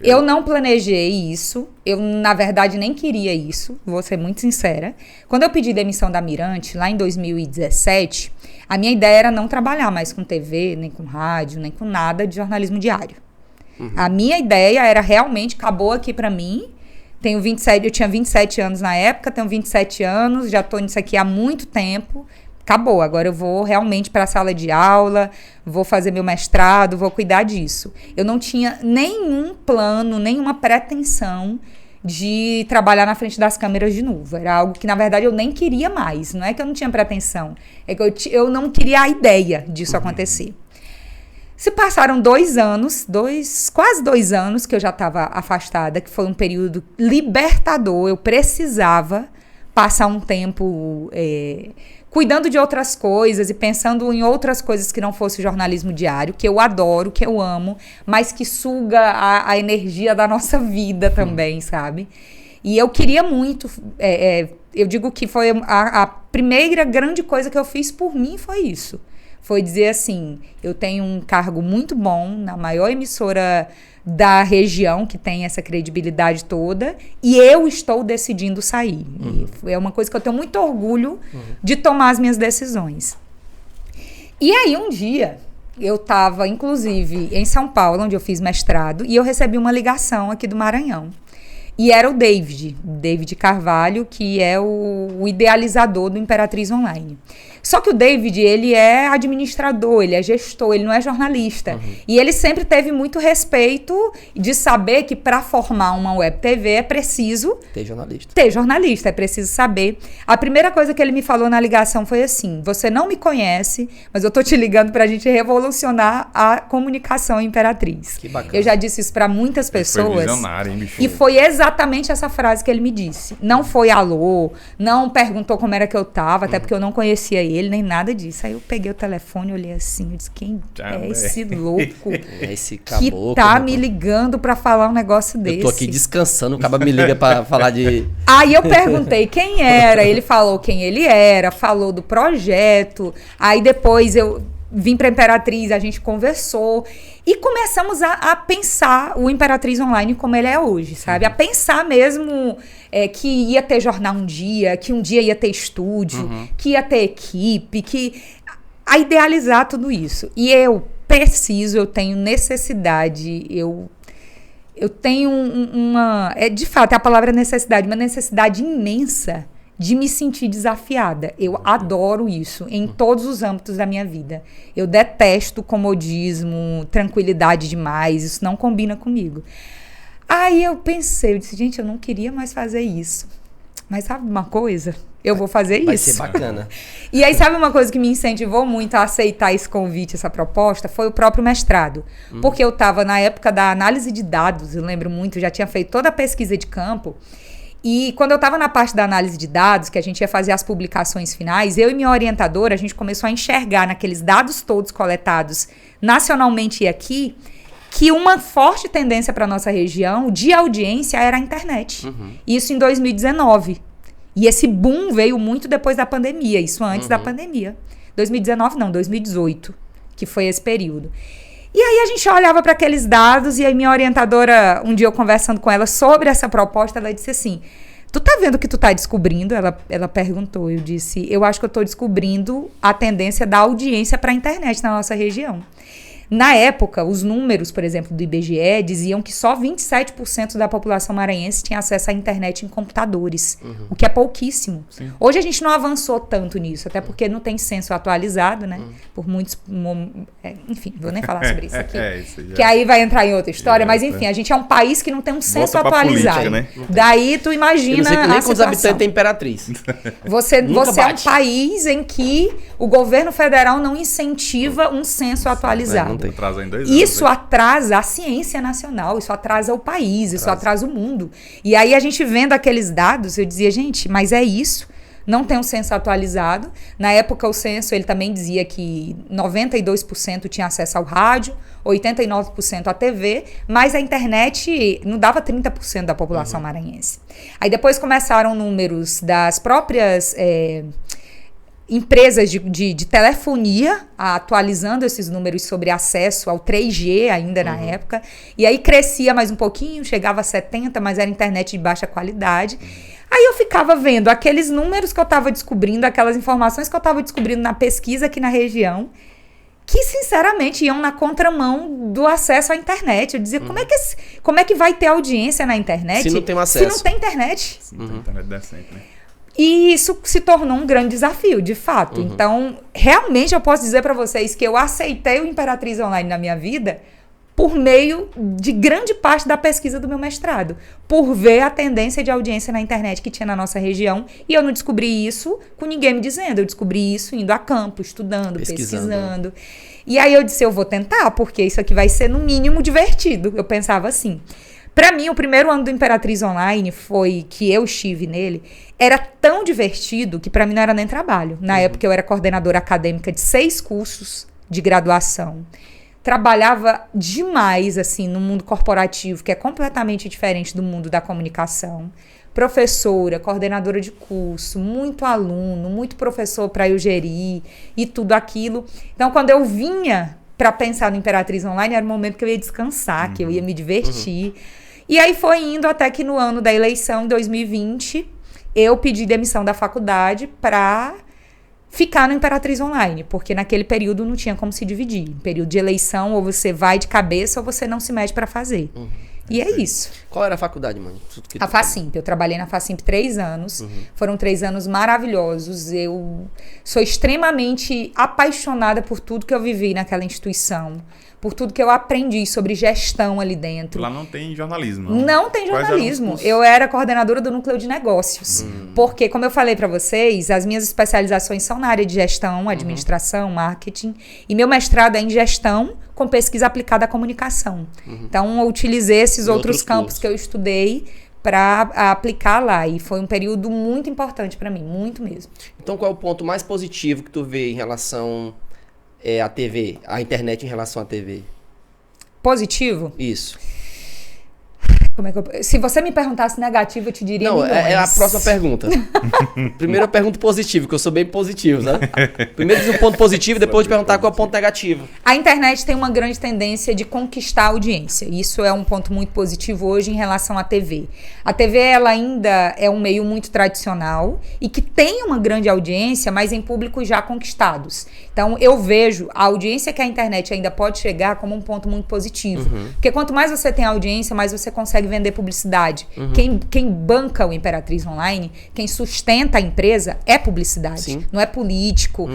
Eu não planejei isso, eu na verdade nem queria isso, vou ser muito sincera. Quando eu pedi demissão da Mirante, lá em 2017, a minha ideia era não trabalhar mais com TV, nem com rádio, nem com nada de jornalismo diário. A minha ideia era realmente, acabou aqui pra mim, eu tinha 27 anos na época, tenho 27 anos, já tô nisso aqui há muito tempo. Acabou, agora eu vou realmente para a sala de aula, vou fazer meu mestrado, vou cuidar disso. Eu não tinha nenhum plano, nenhuma pretensão de trabalhar na frente das câmeras de novo. Era algo que, na verdade, eu nem queria mais. Não é que eu não tinha pretensão, é que eu não queria a ideia disso acontecer. Se passaram 2 anos, quase 2 anos que eu já estava afastada, que foi um período libertador, eu precisava passar um tempo... cuidando de outras coisas e pensando em outras coisas que não fosse o jornalismo diário, que eu adoro, que eu amo, mas que suga a energia da nossa vida também, sabe? E eu queria muito, eu digo que foi a primeira grande coisa que eu fiz por mim foi isso. Foi dizer assim, eu tenho um cargo muito bom na maior emissora da região, que tem essa credibilidade toda, e eu estou decidindo sair. É uma coisa que eu tenho muito orgulho de tomar as minhas decisões. E aí, um dia, eu estava, inclusive, em São Paulo, onde eu fiz mestrado, e eu recebi uma ligação aqui do Maranhão. E era o David Carvalho, que é o idealizador do Imperatriz Online. Só que o David, ele é administrador, ele é gestor, ele não é jornalista. E ele sempre teve muito respeito de saber que para formar uma web TV é preciso ter jornalista, é preciso saber. A primeira coisa que ele me falou na ligação foi assim: você não me conhece, mas eu tô te ligando pra gente revolucionar a comunicação Imperatriz. Que bacana. Eu já disse isso pra muitas pessoas. Foi visionário, hein, bicho? E foi exatamente essa frase que ele me disse. Não foi alô, não perguntou como era que eu tava, até porque eu não conhecia ele, nem nada disso. Aí eu peguei o telefone, olhei assim, eu disse, quem é esse louco esse caboclo, que tá me ligando pra falar um negócio desse? Eu tô aqui descansando, o cara me liga pra falar de... Aí eu perguntei quem era, ele falou quem ele era, falou do projeto, aí depois eu vim pra Imperatriz, a gente conversou e começamos a pensar o Imperatriz Online como ele é hoje, sabe? A pensar mesmo que ia ter jornal um dia, que um dia ia ter estúdio, que ia ter equipe, a idealizar tudo isso. E eu tenho necessidade, eu tenho de fato, a palavra necessidade, uma necessidade imensa de me sentir desafiada. Eu adoro isso em todos os âmbitos da minha vida. Eu detesto comodismo, tranquilidade demais, isso não combina comigo. Aí eu pensei, eu disse, gente, eu não queria mais fazer isso. Mas sabe uma coisa? Eu vou fazer isso. Vai ser bacana. E aí, sabe uma coisa que me incentivou muito a aceitar esse convite, essa proposta? Foi o próprio mestrado. Porque eu estava na época da análise de dados, eu lembro muito, já tinha feito toda a pesquisa de campo. E quando eu estava na parte da análise de dados, que a gente ia fazer as publicações finais, eu e minha orientadora, a gente começou a enxergar naqueles dados todos coletados nacionalmente e aqui, que uma forte tendência para a nossa região de audiência era a internet. Isso em 2019. E esse boom veio muito depois da pandemia, isso antes da pandemia. 2019 não, 2018, que foi esse período. E aí a gente olhava para aqueles dados e aí minha orientadora, um dia eu conversando com ela sobre essa proposta, ela disse assim, tu tá vendo o que tu tá descobrindo? Ela perguntou, eu disse, eu acho que eu tô descobrindo a tendência da audiência para a internet na nossa região. Na época, os números, por exemplo, do IBGE diziam que só 27% da população maranhense tinha acesso à internet em computadores, o que é pouquíssimo. Sim. Hoje a gente não avançou tanto nisso, até porque não tem censo atualizado, né? Por muitos... enfim, vou nem falar sobre isso aqui. Isso já... Que aí vai entrar em outra história, mas enfim, a gente é um país que não tem um censo atualizado. Política, né? Daí tu imagina eu não sei que nem quantos habitantes tem Imperatriz. Você é um país em que o governo federal não incentiva um censo atualizado. Isso atrasa a ciência nacional, isso atrasa o país, isso atrasa o mundo. E aí a gente vendo aqueles dados, eu dizia, gente, mas é isso. Não tem um censo atualizado. Na época o censo, ele também dizia que 92% tinha acesso ao rádio, 89% à TV, mas a internet não dava 30% da população maranhense. Aí depois começaram números das próprias... empresas de telefonia atualizando esses números sobre acesso ao 3G ainda na época. E aí crescia mais um pouquinho, chegava a 70%, mas era internet de baixa qualidade. Aí eu ficava vendo aqueles números que eu estava descobrindo, aquelas informações que eu estava descobrindo na pesquisa aqui na região, que sinceramente iam na contramão do acesso à internet. Eu dizia, como é que vai ter audiência na internet se não tem acesso? Se não tem internet? Se não tem internet decente, né? E isso se tornou um grande desafio, de fato. Então, realmente eu posso dizer para vocês que eu aceitei o Imperatriz Online na minha vida por meio de grande parte da pesquisa do meu mestrado. Por ver a tendência de audiência na internet que tinha na nossa região. E eu não descobri isso com ninguém me dizendo. Eu descobri isso indo a campo, estudando, pesquisando. E aí eu disse, eu vou tentar, porque isso aqui vai ser no mínimo divertido. Eu pensava assim... Para mim, o primeiro ano do Imperatriz Online foi que eu estive nele, era tão divertido que para mim não era nem trabalho. Na época eu era coordenadora acadêmica de 6 cursos de graduação. Trabalhava demais assim no mundo corporativo, que é completamente diferente do mundo da comunicação. Professora, coordenadora de curso, muito aluno, muito professor para eu gerir e tudo aquilo. Então, quando eu vinha para pensar no Imperatriz Online, era o momento que eu ia descansar, que eu ia me divertir. E aí foi indo até que no ano da eleição, em 2020, eu pedi demissão da faculdade para ficar no Imperatriz Online, porque naquele período não tinha como se dividir. Em período de eleição, ou você vai de cabeça ou você não se mede para fazer. E é isso. Qual era a faculdade, mãe? A Facimp. Eu trabalhei na Facimp 3 anos. Foram 3 anos maravilhosos. Eu sou extremamente apaixonada por tudo que eu vivi naquela instituição. Por tudo que eu aprendi sobre gestão ali dentro. Lá não tem jornalismo. Não tem jornalismo. Eu era coordenadora do núcleo de negócios. Porque, como eu falei para vocês, as minhas especializações são na área de gestão, administração, marketing. E meu mestrado é em gestão com pesquisa aplicada à comunicação. Então, eu utilizei esses outros campos que eu estudei para aplicar lá. E foi um período muito importante para mim, muito mesmo. Então, qual é o ponto mais positivo que tu vê em relação à TV, à internet em relação à TV? Positivo? Isso. Como é que se você me perguntasse negativo, eu te diria Não, milhões. é a próxima pergunta. Primeiro eu pergunto positivo, que eu sou bem positivo, né? Primeiro diz um ponto positivo e depois de perguntar qual é o ponto negativo. A internet tem uma grande tendência de conquistar a audiência. Isso é um ponto muito positivo hoje em relação à TV. A TV, ela ainda é um meio muito tradicional e que tem uma grande audiência, mas em públicos já conquistados. Então, eu vejo a audiência que a internet ainda pode chegar como um ponto muito positivo. Porque quanto mais você tem audiência, mais você consegue vender publicidade. Quem banca o Imperatriz Online, quem sustenta a empresa é publicidade. Sim. Não é político.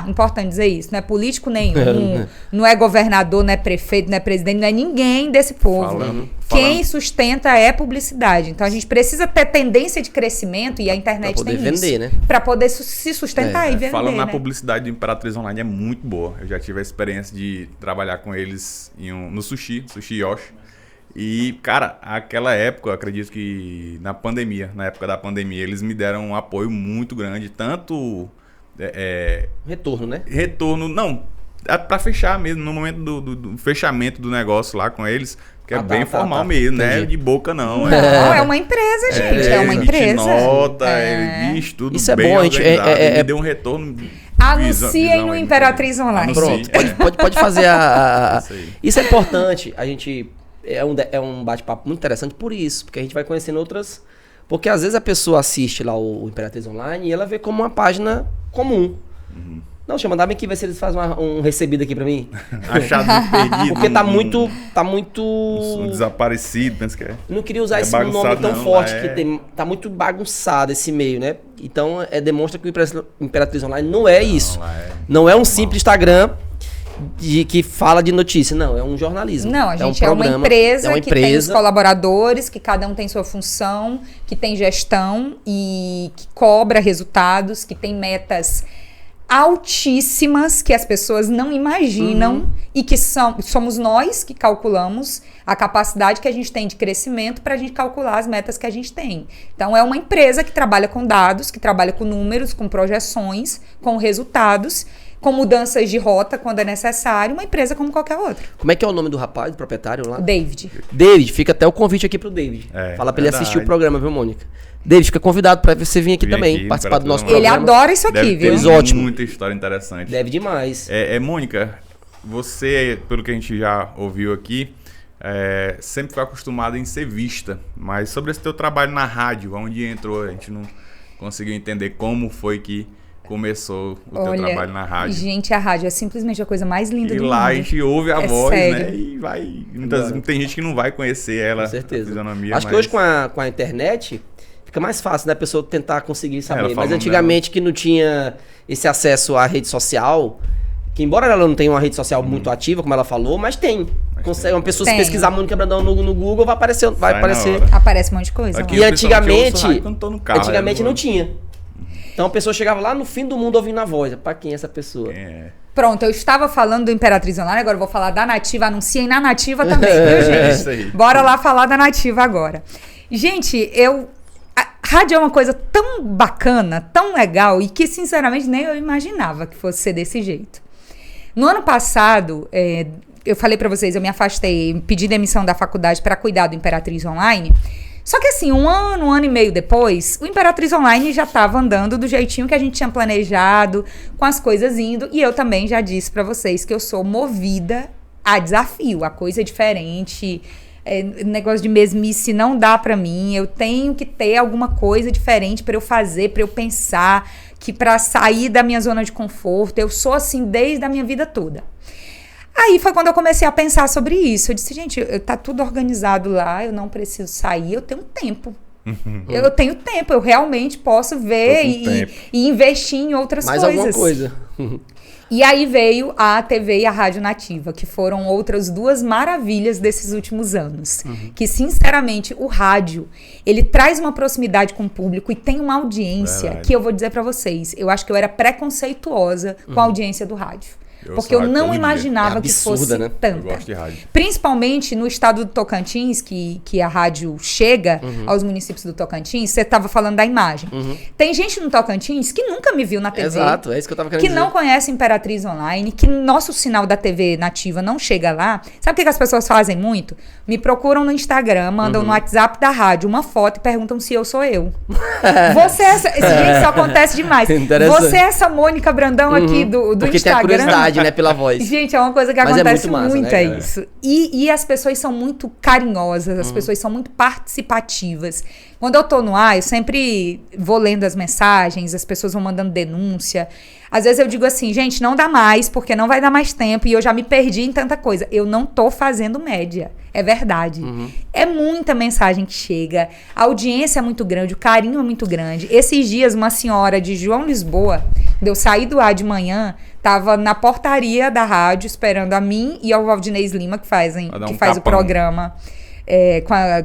Importante dizer isso. Não é político nenhum, não é governador, não é prefeito, não é presidente, não é ninguém desse povo. Quem sustenta é publicidade. Então a gente precisa ter tendência de crescimento e a internet pra poder tem vender, isso. Né? Para poder se sustentar e vender. Falando na né? publicidade do Imperatriz Online é muito boa. Eu já tive a experiência de trabalhar com eles no Sushi Yoshi. E, cara, aquela época, eu acredito que na época da pandemia, eles me deram um apoio muito grande, tanto... Retorno, né? Retorno, não, pra fechar mesmo, no momento do fechamento do negócio lá com eles, que é bem formal mesmo, né? Entendi. De boca não. Não, é uma empresa, gente, é uma empresa. Nota, bicho, tudo isso bem é bom, a gente me deu um retorno... Anunciem no Imperatriz Online. Pronto, pode fazer Isso é importante, a gente... É um bate-papo muito interessante por isso, porque a gente vai conhecendo outras... Porque às vezes a pessoa assiste lá o Imperatriz Online e ela vê como uma página comum. Não, deixa eu mandar bem aqui, ver se eles fazem um recebido aqui pra mim. Achado perdido. Porque tá muito... Um desaparecido, pensa que é. Não queria usar esse nome tão forte, que tá muito bagunçado esse meio, né? Então, demonstra que o Imperatriz Online não é isso. Não é um simples Instagram... que fala de notícia. Não, é um jornalismo. Não, a gente é uma empresa que tem os colaboradores, que cada um tem sua função, que tem gestão e que cobra resultados, que tem metas altíssimas que as pessoas não imaginam e que somos nós que calculamos a capacidade que a gente tem de crescimento para a gente calcular as metas que a gente tem. Então, é uma empresa que trabalha com dados, que trabalha com números, com projeções, com resultados, com mudanças de rota quando é necessário, uma empresa como qualquer outra. Como é que é o nome do rapaz, do proprietário lá? David. David, fica até o convite aqui pro David. Fala pra ele assistir o programa, viu, Mônica? David, fica convidado pra você vir aqui também, participar do nosso programa. Ele adora isso aqui, viu? Ótimo. Muita história interessante. Deve demais. Mônica, você, pelo que a gente já ouviu aqui, sempre foi acostumada em ser vista. Mas sobre esse teu trabalho na rádio, onde entrou, a gente não conseguiu entender como foi que começou o teu trabalho na rádio. Gente, a rádio é simplesmente a coisa mais linda do mundo. E lá a gente ouve a voz, sério. né? E vai... Tem gente que não vai conhecer ela. Com certeza. Fisionomia, Acho que hoje com a internet fica mais fácil, né? A pessoa tentar conseguir saber. Mas antigamente que não tinha esse acesso à rede social, que embora ela não tenha uma rede social muito ativa, como ela falou, mas tem. Consegue uma pessoa se pesquisar Mônica Brandão no Google, vai aparecer. Aparece um monte de coisa. Aqui, e antigamente carro, não tinha. Então a pessoa chegava lá no fim do mundo ouvindo a voz. Pra quem é essa pessoa? Pronto, eu estava falando do Imperatriz Online, agora eu vou falar da Nativa. Anunciem na Nativa também, viu, gente? Isso aí. Bora lá falar da Nativa agora. Gente, a rádio é uma coisa tão bacana, tão legal, e que, sinceramente, nem eu imaginava que fosse ser desse jeito. No ano passado, eu falei pra vocês, eu me afastei, pedi demissão da faculdade para cuidar do Imperatriz Online. Só que assim, um ano e meio depois, o Imperatriz Online já estava andando do jeitinho que a gente tinha planejado, com as coisas indo. E eu também já disse para vocês que eu sou movida a desafio, a coisa diferente. Negócio de mesmice não dá para mim. Eu tenho que ter alguma coisa diferente para eu fazer, para eu pensar, que para sair da minha zona de conforto. Eu sou assim desde a minha vida toda. Aí foi quando eu comecei a pensar sobre isso. Eu disse, gente, tá tudo organizado lá, eu não preciso sair, eu tenho tempo. Eu tenho tempo, eu realmente posso ver e investir em outras Mais coisas. alguma coisa. E aí veio a TV e a Rádio Nativa, que foram outras duas maravilhas desses últimos anos. Que, sinceramente, o rádio, ele traz uma proximidade com o público e tem uma audiência que eu vou dizer pra vocês. Eu acho que eu era preconceituosa com a audiência do rádio. Porque eu não imaginava que fosse tanta. Eu gosto de rádio. Principalmente no estado do Tocantins, que a rádio chega aos municípios do Tocantins. Você estava falando da imagem. Tem gente no Tocantins que nunca me viu na TV. Exato, é isso que eu tava querendo que dizer. não conhece Imperatriz Online, que nosso sinal da TV nativa não chega lá. Sabe o que as pessoas fazem muito? Me procuram no Instagram, mandam no WhatsApp da rádio uma foto e perguntam se eu sou eu. Você é essa... Gente, isso acontece demais. Você é essa Mônica Brandão aqui do Porque Instagram. tem a curiosidade, né, pela voz. Gente, é uma coisa que Mas acontece é muito massa, muito, né, é cara? isso. E as pessoas são muito carinhosas, as pessoas são muito participativas. Quando eu tô no ar, eu sempre vou lendo as mensagens, as pessoas vão mandando denúncia. Às vezes eu digo assim, gente, não dá mais, porque não vai dar mais tempo, e eu já me perdi em tanta coisa. Eu não tô fazendo média. É verdade. É muita mensagem que chega, a audiência é muito grande, o carinho é muito grande. Esses dias, uma senhora de João Lisboa, quando eu saí do ar de manhã, tava na portaria da rádio, esperando a mim e ao Valdinez Lima, que faz o programa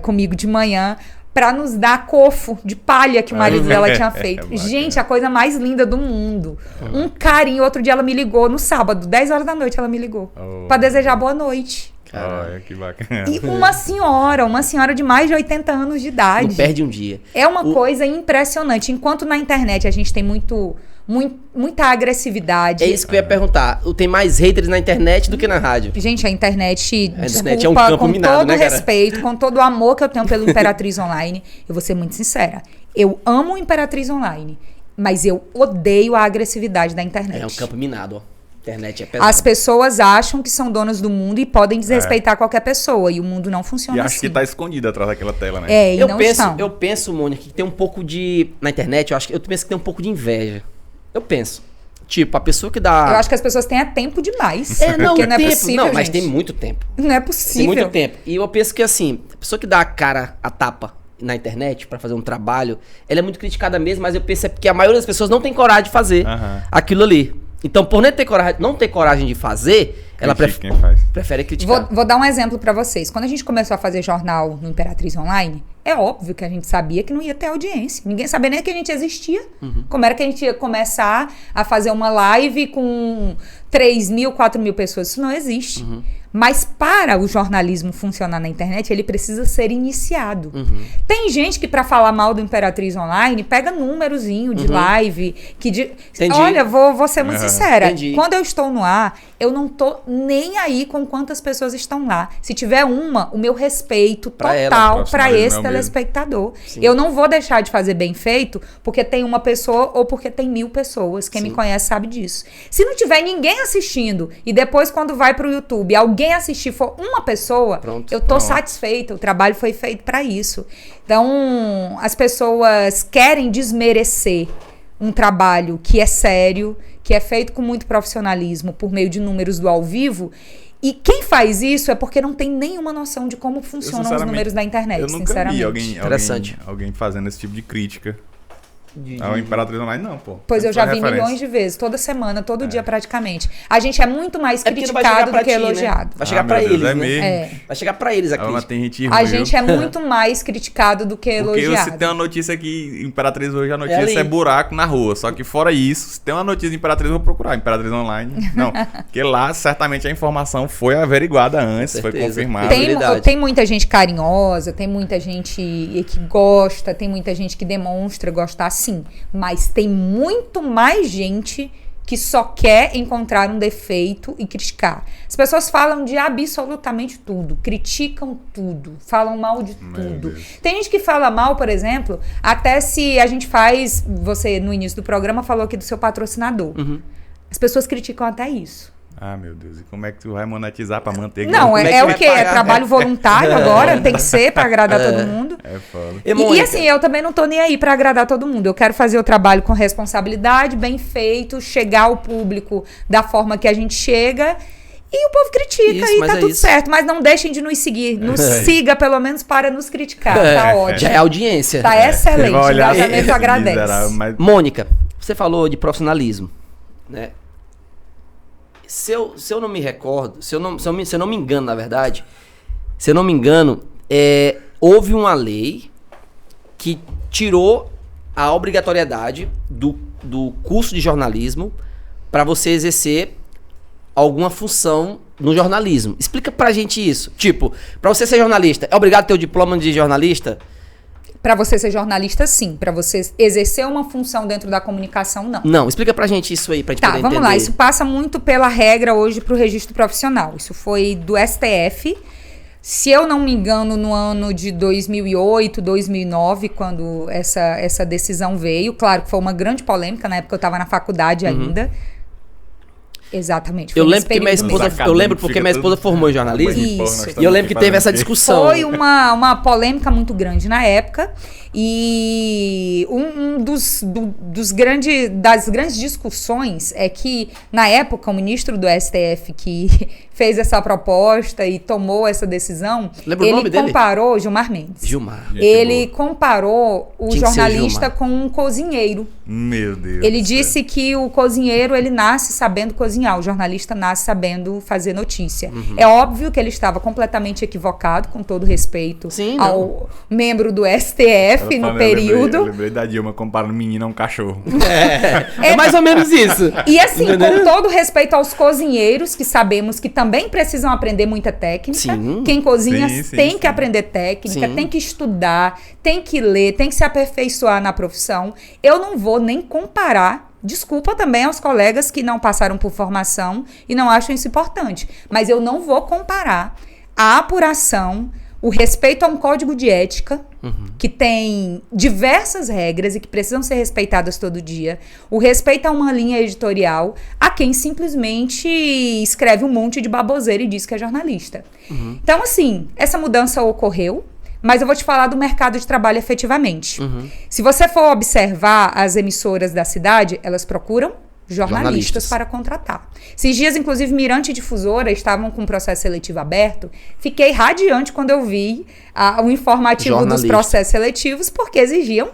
comigo de manhã, pra nos dar cofo de palha que o marido dela tinha feito. Gente, a coisa mais linda do mundo. Um carinho. Outro dia ela me ligou, no sábado, 10 horas da noite ela me ligou. Pra desejar boa noite. Olha, que bacana. E uma senhora de mais de 80 anos de idade. Não perde um dia. É uma coisa impressionante. Enquanto na internet a gente tem muita agressividade. É isso que eu ia perguntar. Tem mais haters na internet do que na rádio. Gente, a internet, internet é um campo com minado, todo né, cara? respeito, com todo o amor que eu tenho pelo Imperatriz Online, eu vou ser muito sincera. Eu amo o Imperatriz Online, mas eu odeio a agressividade da internet. É um campo minado, ó. Internet é pesado. As pessoas acham que são donas do mundo e podem desrespeitar qualquer pessoa. E o mundo não funciona E assim. acho que tá escondido atrás daquela tela, né? E não estão. Eu penso, Mônica, que tem um pouco de... Na internet, eu penso que tem um pouco de inveja. Eu penso. Tipo, a pessoa que dá... Eu acho que as pessoas têm tempo demais. Não, porque não é tempo. possível, Não, mas gente. tem muito tempo. Não é possível. Tem muito tempo. E eu penso que, assim, a pessoa que dá a cara, a tapa na internet pra fazer um trabalho, ela é muito criticada mesmo, mas eu penso é porque a maioria das pessoas não tem coragem de fazer aquilo ali. Então, por não ter coragem de fazer, ela prefere criticar. Vou dar um exemplo pra vocês. Quando a gente começou a fazer jornal no Imperatriz Online, é óbvio que a gente sabia que não ia ter audiência. Ninguém sabia nem que a gente existia. Como era que a gente ia começar a fazer uma live com 3.000, 4.000 pessoas? Isso não existe. Mas para o jornalismo funcionar na internet, ele precisa ser iniciado. Tem gente que, para falar mal do Imperatriz Online, pega númerozinho de live. Olha, vou ser muito sincera. Entendi. Quando eu estou no ar, eu não tô nem aí com quantas pessoas estão lá. Se tiver o meu respeito total para esse telespectador. Sim. Eu não vou deixar de fazer bem feito porque tem uma pessoa ou porque tem 1.000 pessoas. Quem me conhece sabe disso. Se não tiver ninguém assistindo e depois quando vai pro YouTube alguém assistir for uma pessoa, eu tô satisfeita. O trabalho foi feito para isso. Então, as pessoas querem desmerecer um trabalho que é sério, que é feito com muito profissionalismo por meio de números do ao vivo. E quem faz isso é porque não tem nenhuma noção de como funcionam os números da internet, eu nunca vi alguém fazendo esse tipo de crítica. A Imperatriz Online não, pô. Pois eu já vi milhões de vezes, toda semana, todo dia praticamente. A gente é muito mais criticado do que elogiado. Né? Vai chegar pra eles, né? Mesmo. Vai chegar pra eles aqui. Tem gente ruim, a gente é muito mais criticado do que elogiado. Porque se tem uma notícia aqui, Imperatriz hoje, a notícia é buraco na rua. Só que fora isso, se tem uma notícia de Imperatriz, eu vou procurar. Imperatriz Online, não. Porque lá, certamente, a informação foi averiguada antes, foi confirmada. Tem muita gente carinhosa, tem muita gente que gosta, tem muita gente que demonstra gostar, sim. Mas tem muito mais gente que só quer encontrar um defeito e criticar. As pessoas falam de absolutamente tudo, criticam tudo, falam mal de tudo. Tem gente que fala mal, por exemplo, até se a gente faz... Você, no início do programa, falou aqui do seu patrocinador. As pessoas criticam até isso. Ah, meu Deus, e como é que tu vai monetizar pra manter... Não, é o quê? É trabalho voluntário agora? Tem que ser pra agradar todo mundo? É foda. E assim, eu também não tô nem aí pra agradar todo mundo. Eu quero fazer o trabalho com responsabilidade, bem feito, chegar ao público da forma que a gente chega E o povo critica Isso, e mas tá é tudo isso. certo. Mas não deixem de nos seguir. Nos siga, pelo menos, para nos criticar. Tá ótimo. Já é audiência. Tá excelente. Ele vai olhar O engajamento agradece. miserável, mas- Mônica, você falou de profissionalismo, né? Se eu não me recordo, se eu não me engano, na verdade, se eu não me engano, houve uma lei que tirou a obrigatoriedade do curso de jornalismo para você exercer alguma função no jornalismo. Explica pra gente isso. Tipo, pra você ser jornalista, é obrigado a ter o diploma de jornalista? Pra você ser jornalista, sim. Pra você exercer uma função dentro da comunicação, não. Não, explica pra gente isso aí, pra gente Tá, poder vamos entender. lá. Isso passa muito pela regra hoje pro registro profissional. Isso foi do STF. Se eu não me engano, no ano de 2008, 2009, quando essa decisão veio. Claro que foi uma grande polêmica, na época eu estava na faculdade ainda. Exatamente. Eu foi lembro nesse porque minha período esposa, mesmo. eu lembro porque minha esposa formou em jornalismo. Isso. E eu lembro que teve essa discussão. Foi uma polêmica muito grande na época. E das grandes discussões é que, na época, o ministro do STF que fez essa proposta e tomou essa decisão, Lembra o nome dele? comparou, Gilmar Mendes. Gilmar. Ele comparou o Tinha que ser jornalista Gilmar. com um cozinheiro. Meu Deus. Ele do céu. disse que o cozinheiro, ele nasce sabendo cozinhar, o jornalista nasce sabendo fazer notícia. É óbvio que ele estava completamente equivocado, com todo respeito Sim, ao membro do STF Ela no fala, período. Eu lembrei da Dilma comparando menino a um cachorro. É mais ou menos isso. E assim, Entendeu? com todo respeito aos cozinheiros, que sabemos que também precisam aprender muita técnica. Sim. Quem cozinha Sim, tem sim. que aprender técnica, Sim. tem que estudar, tem que ler, tem que se aperfeiçoar na profissão. Eu não vou nem comparar. Desculpa também aos colegas que não passaram por formação e não acham isso importante. Mas eu não vou comparar a apuração, o respeito a um código de ética, que tem diversas regras e que precisam ser respeitadas todo dia, o respeito a uma linha editorial, a quem simplesmente escreve um monte de baboseira e diz que é jornalista. Então, assim, essa mudança ocorreu, mas eu vou te falar do mercado de trabalho efetivamente. Se você for observar as emissoras da cidade, elas procuram jornalistas para contratar. Esses dias, inclusive, Mirante e Difusora estavam com um processo seletivo aberto. Fiquei radiante quando eu vi o informativo dos processos seletivos, porque exigiam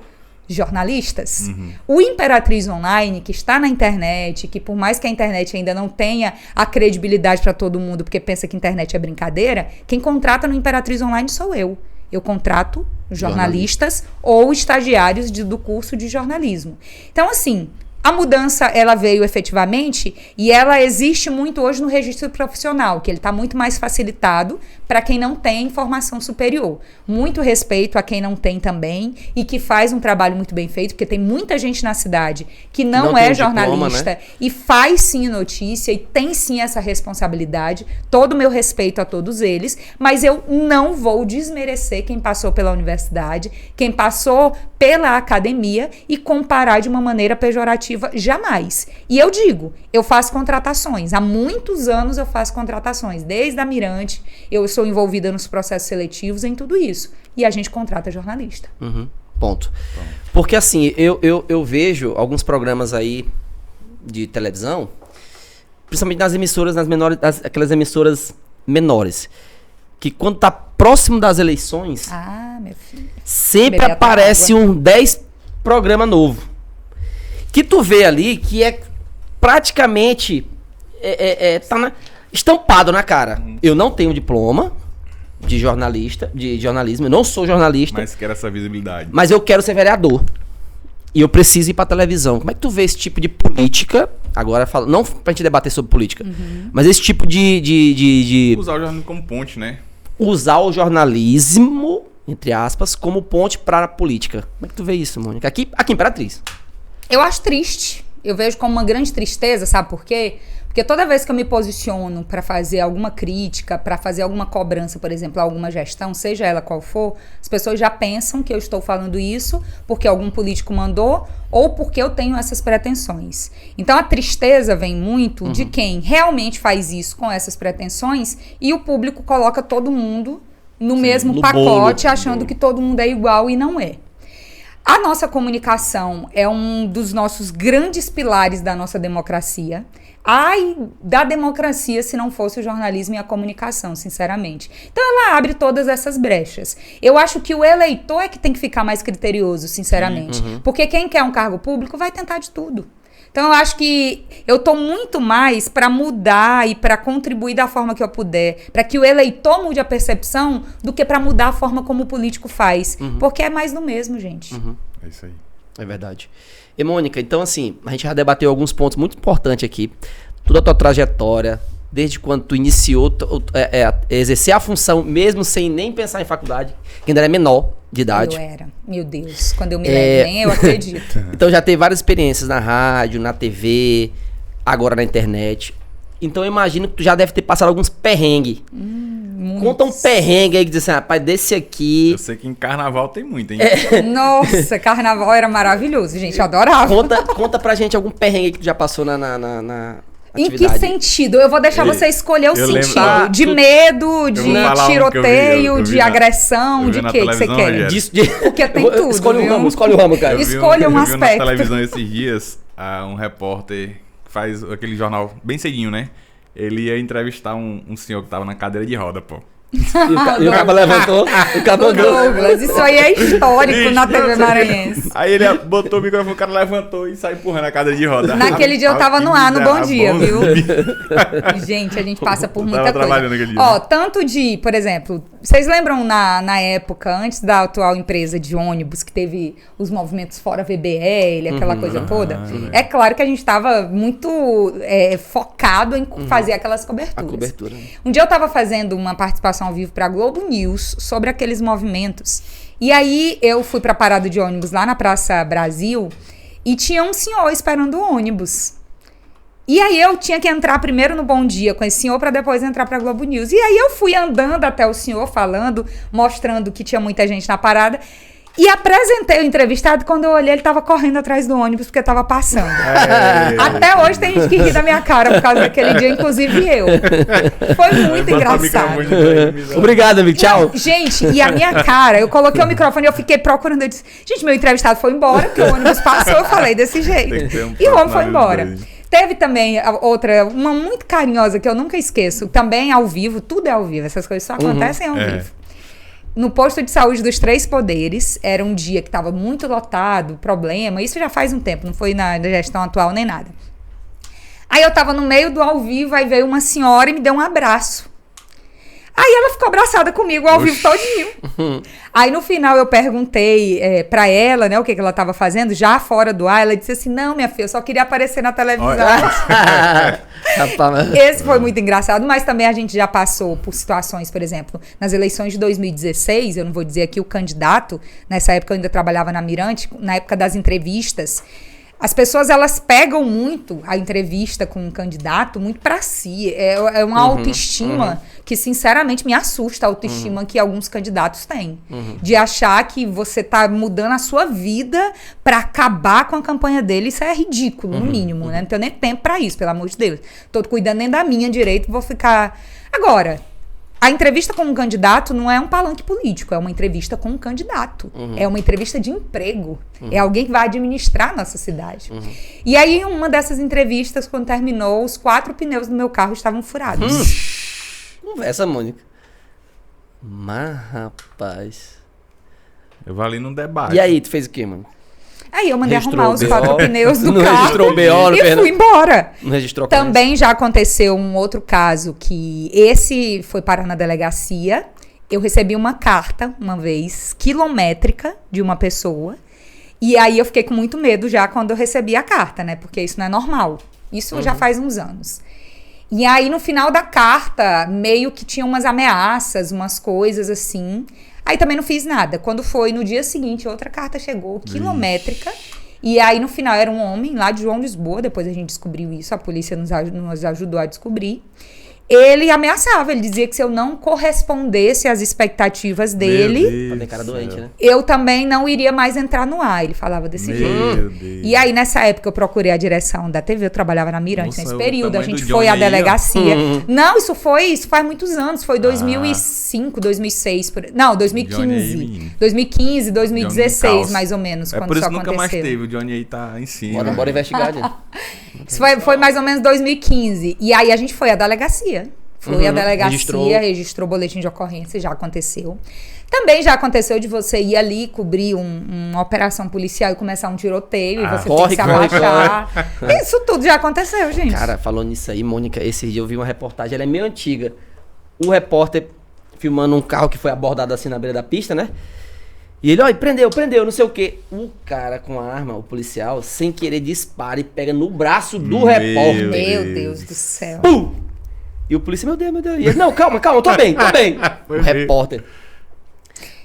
jornalistas. O Imperatriz Online, que está na internet, que por mais que a internet ainda não tenha a credibilidade para todo mundo, porque pensa que internet é brincadeira, quem contrata no Imperatriz Online sou eu. Eu contrato jornalistas ou estagiários do curso de jornalismo. Então, assim, a mudança, ela veio efetivamente e ela existe muito hoje no registro profissional, que ele está muito mais facilitado para quem não tem formação superior. Muito respeito a quem não tem também e que faz um trabalho muito bem feito, porque tem muita gente na cidade que não é jornalista, diploma, né? e faz sim notícia e tem sim essa responsabilidade. Todo o meu respeito a todos eles, mas eu não vou desmerecer quem passou pela universidade, quem passou pela academia e comparar de uma maneira pejorativa jamais. E eu digo, eu faço contratações. Há muitos anos eu faço contratações. Desde a Mirante, eu sou envolvida nos processos seletivos, em tudo isso. E a gente contrata jornalista. Ponto. Porque assim, eu vejo alguns programas aí de televisão, principalmente nas emissoras, nas menores, aquelas emissoras menores, que quando tá próximo das eleições, Ah, meu filho. sempre Beber aparece água. um 10 programa novo. Que tu vê ali que é praticamente tá estampado na cara. Eu não tenho diploma de jornalismo, eu não sou jornalista, Mas quero essa visibilidade. mas eu quero ser vereador. E eu preciso ir pra televisão. Como é que tu vê esse tipo de política? Agora, não pra gente debater sobre política, mas esse tipo de Usar o jornalismo como ponte, né? usar o jornalismo, entre aspas, como ponte pra política. Como é que tu vê isso, Mônica? Aqui em Imperatriz. Eu acho triste. Eu vejo como uma grande tristeza, sabe por quê? Porque toda vez que eu me posiciono para fazer alguma crítica, para fazer alguma cobrança, por exemplo, a alguma gestão, seja ela qual for, as pessoas já pensam que eu estou falando isso porque algum político mandou ou porque eu tenho essas pretensões. Então a tristeza vem muito de quem realmente faz isso com essas pretensões e o público coloca todo mundo no mesmo no pacote, bolo. achando que todo mundo é igual e não é. A nossa comunicação é um dos nossos grandes pilares da nossa democracia. Ai da democracia se não fosse o jornalismo e a comunicação, sinceramente. Então ela abre todas essas brechas. Eu acho que o eleitor é que tem que ficar mais criterioso, sinceramente. Porque quem quer um cargo público vai tentar de tudo. Então eu acho que eu tô muito mais para mudar e para contribuir da forma que eu puder, para que o eleitor mude a percepção do que para mudar a forma como o político faz. Porque é mais do mesmo, gente. É isso aí. É verdade. E Mônica, então assim, a gente já debateu alguns pontos muito importantes aqui. Toda a tua trajetória, desde quando tu iniciou exercer a função, mesmo sem nem pensar em faculdade, que ainda era menor de idade. Eu era. Meu Deus, quando eu me lembro, nem eu acredito. Então já teve várias experiências na rádio, na TV, agora na internet. Então eu imagino que tu já deve ter passado alguns perrengues. Conta um perrengue aí que diz assim, rapaz, desse aqui... Eu sei que em carnaval tem muito, hein? Nossa, carnaval era maravilhoso, gente, eu adorava. Conta pra gente algum perrengue que tu já passou na Em que atividade. sentido? Eu vou deixar você escolher o eu sentido. lembro- De medo, de vou falar um que tiroteio, eu vi de na- agressão, eu de vi na que você televisão, quer? Rogério. Porque tem tudo, Escolhe viu? o ramo, cara. Eu vi Escolha um eu vi na aspecto. televisão esses dias, um repórter que faz aquele jornal bem cedinho, né? Ele ia entrevistar um senhor que tava na cadeira de roda, pô. E o cabo levantou, o cabo andou. Douglas, isso aí é histórico na TV Maranhense. Aí ele botou o microfone, o cara levantou e saiu empurrando a cadeira de roda. Naquele dia eu tava no ar, no Bom Dia, viu? Bonzinho. Gente, a gente passa por Eu muita tava coisa. trabalhando aquele dia, Ó, né? tanto de, por exemplo, vocês lembram na época, antes da atual empresa de ônibus, que teve os movimentos fora VBL, aquela coisa toda? É claro que a gente tava muito focado em fazer aquelas coberturas. A cobertura. Um dia eu tava fazendo uma participação ao vivo pra Globo News sobre aqueles movimentos. E aí eu fui pra parada de ônibus lá na Praça Brasil e tinha um senhor esperando o ônibus. E aí eu tinha que entrar primeiro no Bom Dia com esse senhor pra depois entrar pra Globo News. E aí eu fui andando até o senhor falando, mostrando que tinha muita gente na parada. E apresentei o entrevistado, quando eu olhei, ele tava correndo atrás do ônibus, porque tava passando. Até hoje tem gente que ri da minha cara por causa daquele dia, inclusive eu. Foi muito engraçado. Obrigado, amigo. Tchau. Gente, e a minha cara, eu coloquei o microfone e eu fiquei procurando, eu disse, gente, meu entrevistado foi embora, porque o ônibus passou, eu falei desse jeito. Tem que ter um E o homem foi profissionalismo embora. dele. Teve também outra, uma muito carinhosa, que eu nunca esqueço, também ao vivo, tudo é ao vivo, essas coisas só acontecem ao vivo. No posto de saúde dos Três Poderes, era um dia que estava muito lotado, problema, isso já faz um tempo, não foi na gestão atual nem nada. Aí eu tava no meio do ao vivo, aí veio uma senhora e me deu um abraço. Aí ela ficou abraçada comigo ao vivo todinho. Aí no final eu perguntei pra ela, né, o que ela tava fazendo, já fora do ar, ela disse assim, não, minha filha, eu só queria aparecer na televisão. Esse foi muito engraçado, mas também a gente já passou por situações, por exemplo, nas eleições de 2016, eu não vou dizer aqui o candidato, nessa época eu ainda trabalhava na Mirante, na época das entrevistas, as pessoas, elas pegam muito a entrevista com um candidato muito pra si. É uma autoestima que, sinceramente, me assusta a autoestima que alguns candidatos têm. De achar que você tá mudando a sua vida pra acabar com a campanha dele. Isso é ridículo, no mínimo, né? Não tenho nem tempo pra isso, pelo amor de Deus. Tô cuidando nem da minha direito, vou ficar... Agora... A entrevista com um candidato não é um palanque político, é uma entrevista com um candidato. É uma entrevista de emprego. É alguém que vai administrar a nossa cidade. E aí, uma dessas entrevistas, quando terminou, os 4 pneus do meu carro estavam furados. Conversa, Mônica. Mas, rapaz... Eu vou ali num debate. E aí, tu fez o quê, mano? Aí eu mandei Registrou arrumar os BO? 4 pneus do Não carro registrou BO, não e fez fui embora. Não registrou Também já aconteceu um outro caso que esse foi parar na delegacia. Eu recebi uma carta, uma vez, quilométrica de uma pessoa. E aí eu fiquei com muito medo já quando eu recebi a carta, né? Porque isso não é normal. Isso já faz uns anos. E aí no final da carta, meio que tinha umas ameaças, umas coisas assim. Aí também não fiz nada. Quando foi no dia seguinte, outra carta chegou, quilométrica. E aí, no final, era um homem lá de João Lisboa. Depois a gente descobriu isso, a polícia nos ajudou a descobrir. ele ameaçava, ele dizia que se eu não correspondesse às expectativas dele, Pra ter cara doente, né? eu também não iria mais entrar no ar. Ele falava desse jeito. Deus. E aí, nessa época, eu procurei a direção da TV, eu trabalhava na Mirante Nossa, nesse o período, a tamanho gente do foi Johnny à aí, ó. delegacia. Não, isso faz muitos anos, foi 2005, 2006, não, 2015. Johnny aí, menino. 2015, 2016, Johnny mais ou menos, É quando por isso isso que nunca aconteceu. mais teve. O Johnny aí tá em cima. Bora investigar, gente. Isso foi mais ou menos 2015. E aí a gente foi à delegacia. Foi à delegacia, registrou o boletim de ocorrência, já aconteceu. Também já aconteceu de você ir ali cobrir uma operação policial e começar um tiroteio e você tem que se abaixar. Isso tudo já aconteceu, gente. Cara, falando nisso aí, Mônica, esse dia eu vi uma reportagem, ela é meio antiga. O repórter filmando um carro que foi abordado assim na beira da pista, né? E ele, ó, prendeu, não sei o quê. O cara com a arma, o policial, sem querer dispara e pega no braço do repórter. Meu Deus do céu. Pum! E o polícia, meu Deus. E ele, não, calma, tô bem. O repórter.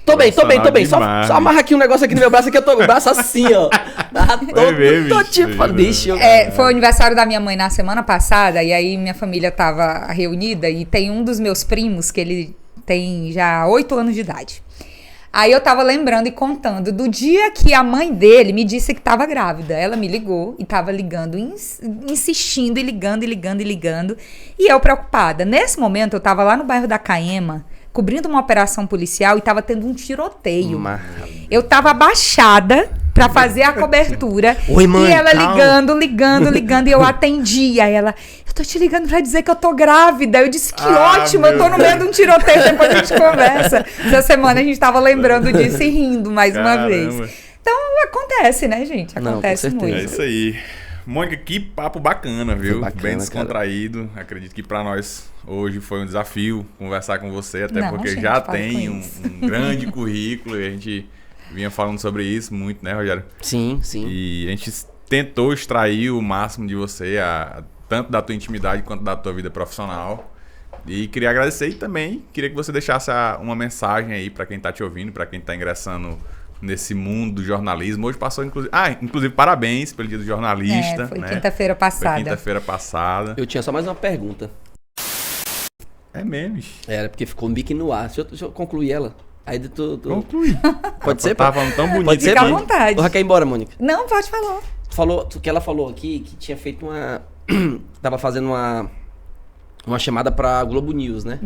Tô bem. Só amarra aqui um negócio aqui no meu braço, aqui eu tô com o braço assim, ó. Tá todo tipo, bicho. Foi o aniversário da minha mãe na semana passada, e aí minha família tava reunida, e tem um dos meus primos, que ele tem já 8 anos de idade. Aí eu tava lembrando e contando do dia que a mãe dele me disse que tava grávida. Ela me ligou e tava ligando, insistindo e ligando. E eu preocupada. Nesse momento eu tava lá no bairro da Caema, cobrindo uma operação policial e tava tendo um tiroteio. Eu tava abaixada pra fazer a cobertura. Oi, mãe, e ela calma. ligando, e eu atendia. Aí ela, eu tô te ligando pra dizer que eu tô grávida. Eu disse, que ótimo, eu tô no meio de um tiroteio, depois a gente conversa. Essa semana a gente tava lembrando disso e rindo mais uma vez. Então acontece, né, gente? Acontece muito. É isso aí. Mônica, que papo bacana, viu? Bacana, bem descontraído. Cara. Acredito que pra nós hoje foi um desafio conversar com você, até porque gente, já tem um grande currículo e a gente vinha falando sobre isso muito, né, Rogério? Sim. E a gente tentou extrair o máximo de você, tanto da tua intimidade quanto da tua vida profissional. E queria agradecer e também queria que você deixasse uma mensagem aí pra quem tá te ouvindo, pra quem tá ingressando nesse mundo do jornalismo. Hoje passou, inclusive, parabéns pelo dia do jornalista. Foi, né? quinta-feira passada. Foi quinta-feira passada. Eu tinha só mais uma pergunta. É mesmo. Era porque ficou um bico no ar. Deixa eu concluir ela. Aí tu... Conclui. Pode ser? Tava falando tão bonito. Pode ser? Fica à vontade. Ou quer ir embora, Mônica? Não, pode falar. O que ela falou aqui, que tinha feito tava fazendo uma chamada pra Globo News, né?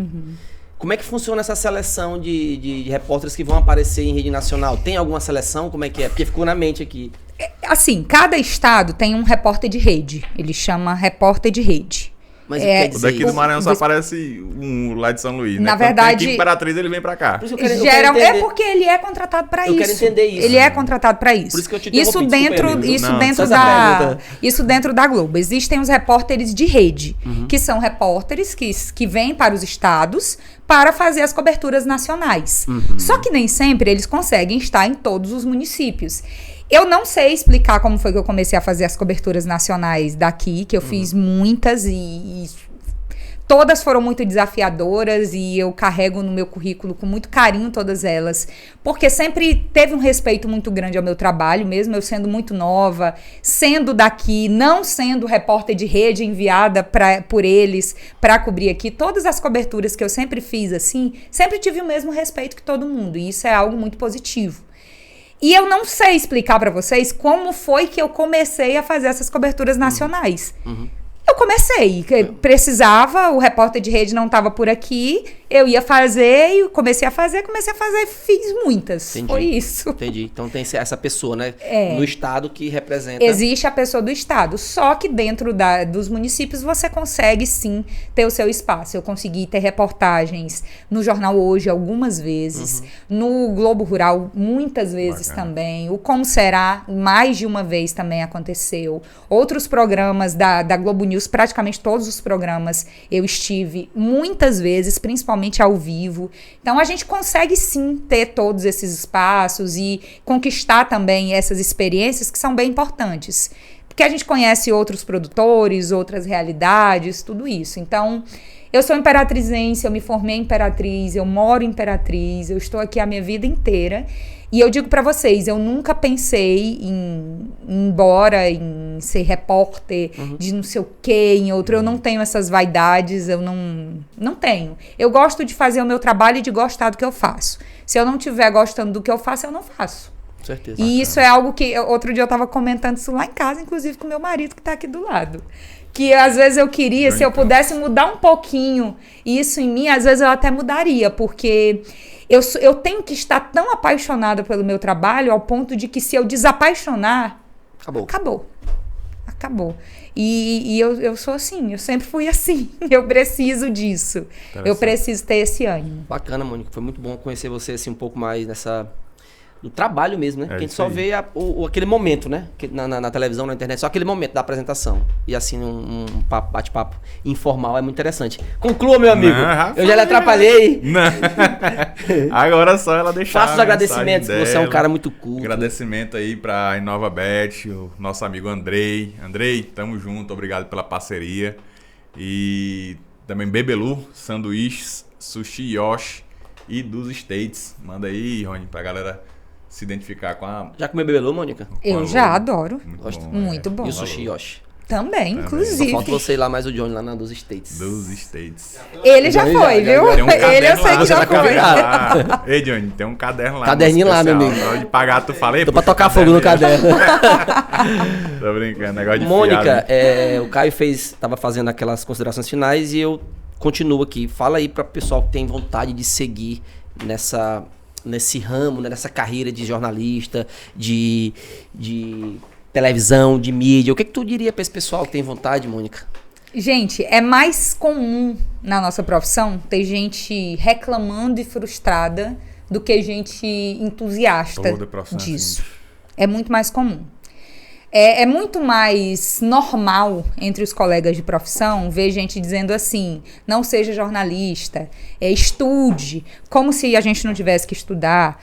Como é que funciona essa seleção de repórteres que vão aparecer em rede nacional? Tem alguma seleção? Como é que é? Porque ficou na mente aqui. Assim, cada estado tem um repórter de rede. Ele chama repórter de rede. Mas quer dizer o daqui do isso? Maranhão só aparece um lá de São Luís, né? Na Quando verdade, tem aqui em Imperatriz, ele vem pra cá. Por isso eu quero entender. É porque ele é contratado para isso. Eu quero entender isso. Ele é contratado para isso. Por isso que eu te Isso dentro dentro da Globo. Existem os repórteres de rede, que são repórteres que vêm para os estados para fazer as coberturas nacionais. Só que nem sempre eles conseguem estar em todos os municípios. Eu não sei explicar como foi que eu comecei a fazer as coberturas nacionais daqui, que eu fiz muitas e todas foram muito desafiadoras e eu carrego no meu currículo com muito carinho todas elas, porque sempre teve um respeito muito grande ao meu trabalho, mesmo eu sendo muito nova, sendo daqui, não sendo repórter de rede enviada por eles para cobrir aqui. Todas as coberturas que eu sempre fiz assim, sempre tive o mesmo respeito que todo mundo, e isso é algo muito positivo. E eu não sei explicar para vocês como foi que eu comecei a fazer essas coberturas nacionais. Eu comecei, precisava, o repórter de rede não estava por aqui, eu ia fazer e comecei a fazer, fiz muitas. Entendi. Foi isso. Entendi. Então tem essa pessoa, né? No estado que representa. Existe a pessoa do estado, só que dentro dos municípios você consegue sim ter o seu espaço. Eu consegui ter reportagens no Jornal Hoje algumas vezes, no Globo Rural muitas vezes também, o Como Será mais de uma vez também aconteceu. Outros programas da Globo News, praticamente todos os programas eu estive muitas vezes, principalmente ao vivo. Então a gente consegue sim ter todos esses espaços e conquistar também essas experiências que são bem importantes. Porque a gente conhece outros produtores, outras realidades, tudo isso. Então Eu sou imperatrizense, eu me formei em Imperatriz, eu moro em Imperatriz, eu estou aqui a minha vida inteira. E eu digo pra vocês, eu nunca pensei em ir embora, em ser repórter, de não sei o quê, em outro. Eu não tenho essas vaidades, eu não tenho. Eu gosto de fazer o meu trabalho e de gostar do que eu faço. Se eu não estiver gostando do que eu faço, eu não faço. Com certeza. E isso é algo que... Outro dia eu tava comentando isso lá em casa, inclusive com meu marido que tá aqui do lado. Que às vezes eu queria, se eu pudesse mudar um pouquinho isso em mim, às vezes eu até mudaria, porque... Eu tenho que estar tão apaixonada pelo meu trabalho ao ponto de que se eu desapaixonar, acabou. E eu sou assim, eu sempre fui assim. Eu preciso disso. Eu preciso ter esse ânimo. Bacana, Mônica. Foi muito bom conhecer você assim, um pouco mais no trabalho mesmo, né? Porque a gente só vê aquele momento, né? Na televisão, na internet, só aquele momento da apresentação. E assim, um bate-papo informal é muito interessante. Conclua, meu amigo. Não, eu já lhe atrapalhei. Não. Agora só ela deixar. Faça os agradecimentos, que você é um cara muito culto. Agradecimento aí pra InovaBet, o nosso amigo Andrei. Andrei, tamo junto, obrigado pela parceria. E também Bebelu, Sanduíches, Sushi Yoshi e dos States. Manda aí, Rony, pra galera se identificar com a... Já comeu Bebelu, Mônica? Eu já adoro. Muito bom. Muito bom. E o Sushi Yoshi? Também, inclusive. Só falta você ir lá mais o Johnny lá na dos States. Dos States. Ele já foi, viu? Ele eu sei que já foi. Ei, Johnny, tem um caderno lá. Caderninho lá, meu amigo. Na hora de pagar, tu falei. Tô pra tocar fogo no caderno. Tô brincando, negócio de Mônica, o Caio tava fazendo aquelas considerações finais e eu continuo aqui. Fala aí pra pessoal que tem vontade de seguir nesse ramo, né, nessa carreira de jornalista, de televisão, de mídia. O que tu diria pra esse pessoal que tem vontade, Mônica? Gente, é mais comum na nossa profissão ter gente reclamando e frustrada do que gente entusiasta disso. É muito mais comum. É muito mais normal entre os colegas de profissão ver gente dizendo assim, não seja jornalista, estude, como se a gente não tivesse que estudar,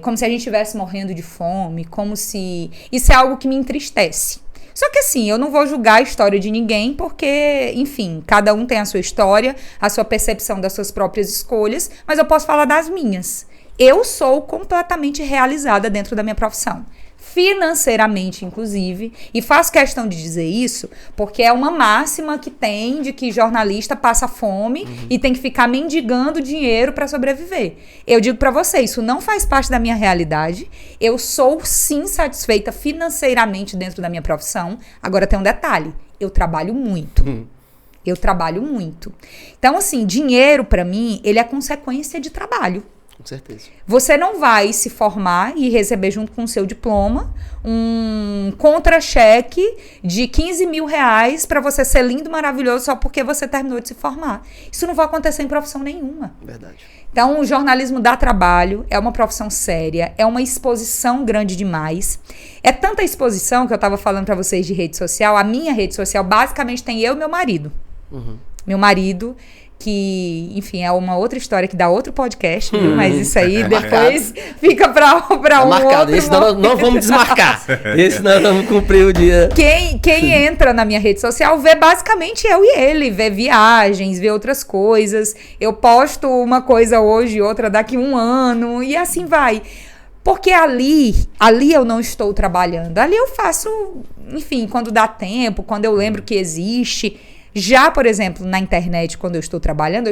como se a gente estivesse morrendo de fome, como se... Isso é algo que me entristece. Só que assim, eu não vou julgar a história de ninguém porque, enfim, cada um tem a sua história, a sua percepção das suas próprias escolhas, mas eu posso falar das minhas. Eu sou completamente realizada dentro da minha profissão. Financeiramente, inclusive, e faço questão de dizer isso porque é uma máxima que tem de que jornalista passa fome e tem que ficar mendigando dinheiro para sobreviver. Eu digo para você, isso não faz parte da minha realidade. Eu sou sim satisfeita financeiramente dentro da minha profissão. Agora tem um detalhe, eu trabalho muito. Eu trabalho muito. Então, assim, dinheiro para mim, ele é consequência de trabalho. Com certeza. Você não vai se formar e receber junto com o seu diploma um contra-cheque de 15 mil reais para você ser lindo, maravilhoso só porque você terminou de se formar. Isso não vai acontecer em profissão nenhuma. Verdade. Então, o jornalismo dá trabalho, é uma profissão séria, é uma exposição grande demais. É tanta exposição que eu estava falando para vocês de rede social. A minha rede social basicamente tem eu e meu marido. Meu marido... que, enfim, é uma outra história que dá outro podcast, viu? Mas isso aí depois fica pra um outro esse não vamos desmarcar. Esse nós vamos cumprir o dia. Quem entra na minha rede social vê basicamente eu e ele, vê viagens, vê outras coisas. Eu posto uma coisa hoje, outra daqui 1 ano, e assim vai. Porque ali eu não estou trabalhando. Ali eu faço, enfim, quando dá tempo, quando eu lembro que existe... Já, por exemplo, na internet, quando eu estou trabalhando,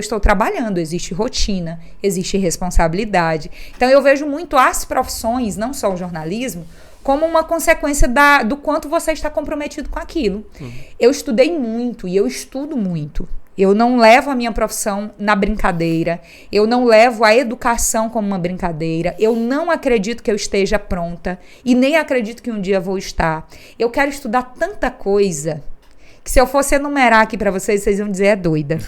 existe rotina, existe responsabilidade. Então, eu vejo muito as profissões, não só o jornalismo, como uma consequência do quanto você está comprometido com aquilo. Eu estudei muito e eu estudo muito. Eu não levo a minha profissão na brincadeira, eu não levo a educação como uma brincadeira, eu não acredito que eu esteja pronta e nem acredito que um dia vou estar. Eu quero estudar tanta coisa... que se eu fosse enumerar aqui pra vocês, vocês iam dizer é doida.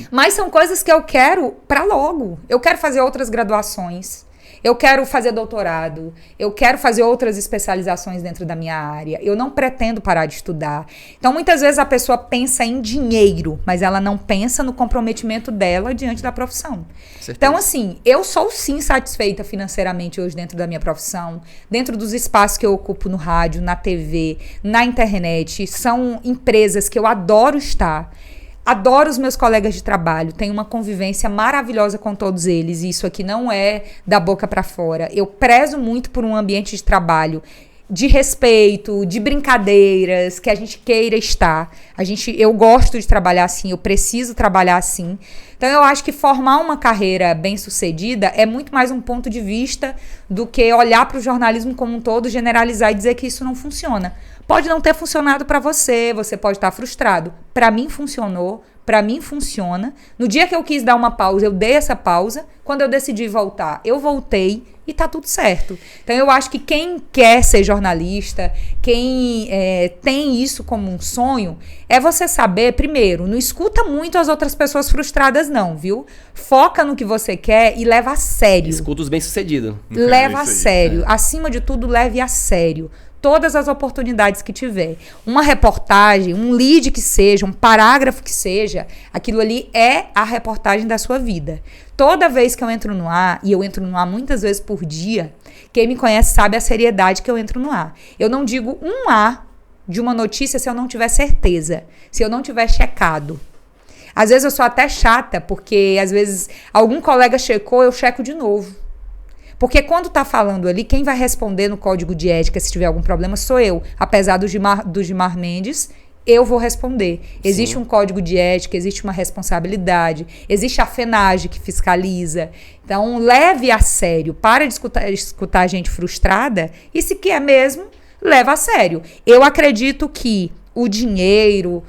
Mas são coisas que eu quero pra logo. Eu quero fazer outras graduações. Eu quero fazer doutorado. Eu quero fazer outras especializações dentro da minha área. Eu não pretendo parar de estudar. Então, muitas vezes a pessoa pensa em dinheiro, mas ela não pensa no comprometimento dela diante da profissão. Certeza. Então, assim, eu sou sim satisfeita financeiramente hoje dentro da minha profissão, dentro dos espaços que eu ocupo no rádio, na TV, na internet. São empresas que eu adoro estar. Adoro os meus colegas de trabalho, tenho uma convivência maravilhosa com todos eles, e isso aqui não é da boca para fora. Eu prezo muito por um ambiente de trabalho de respeito, de brincadeiras, que a gente queira estar. Eu gosto de trabalhar assim, eu preciso trabalhar assim. Então eu acho que formar uma carreira bem-sucedida é muito mais um ponto de vista do que olhar para o jornalismo como um todo, generalizar e dizer que isso não funciona. Pode não ter funcionado para você, você pode estar frustrado. Para mim funcionou, para mim funciona. No dia que eu quis dar uma pausa, eu dei essa pausa. Quando eu decidi voltar, eu voltei e tá tudo certo. Então eu acho que quem quer ser jornalista, quem tem isso como um sonho, é você saber, primeiro, não escuta muito as outras pessoas frustradas não, viu? Foca no que você quer e leva a sério. Escuta os bem-sucedidos. Leva a sério. Acima de tudo, leve a sério todas as oportunidades que tiver. Uma reportagem, um lead que seja, um parágrafo que seja, aquilo ali é a reportagem da sua vida. Toda vez que eu entro no ar, e eu entro no ar muitas vezes por dia, quem me conhece sabe a seriedade que eu entro no ar. Eu não digo um A de uma notícia se eu não tiver certeza, se eu não tiver checado. Às vezes eu sou até chata, porque às vezes algum colega checou, eu checo de novo. Porque quando tá falando ali, quem vai responder no código de ética se tiver algum problema sou eu. Apesar do Gilmar Mendes, eu vou responder. Existe um código de ética, existe uma responsabilidade, existe a FENAGE que fiscaliza. Então, leve a sério. Para de escutar gente frustrada e, se quer mesmo, leva a sério. Eu acredito que o dinheiro,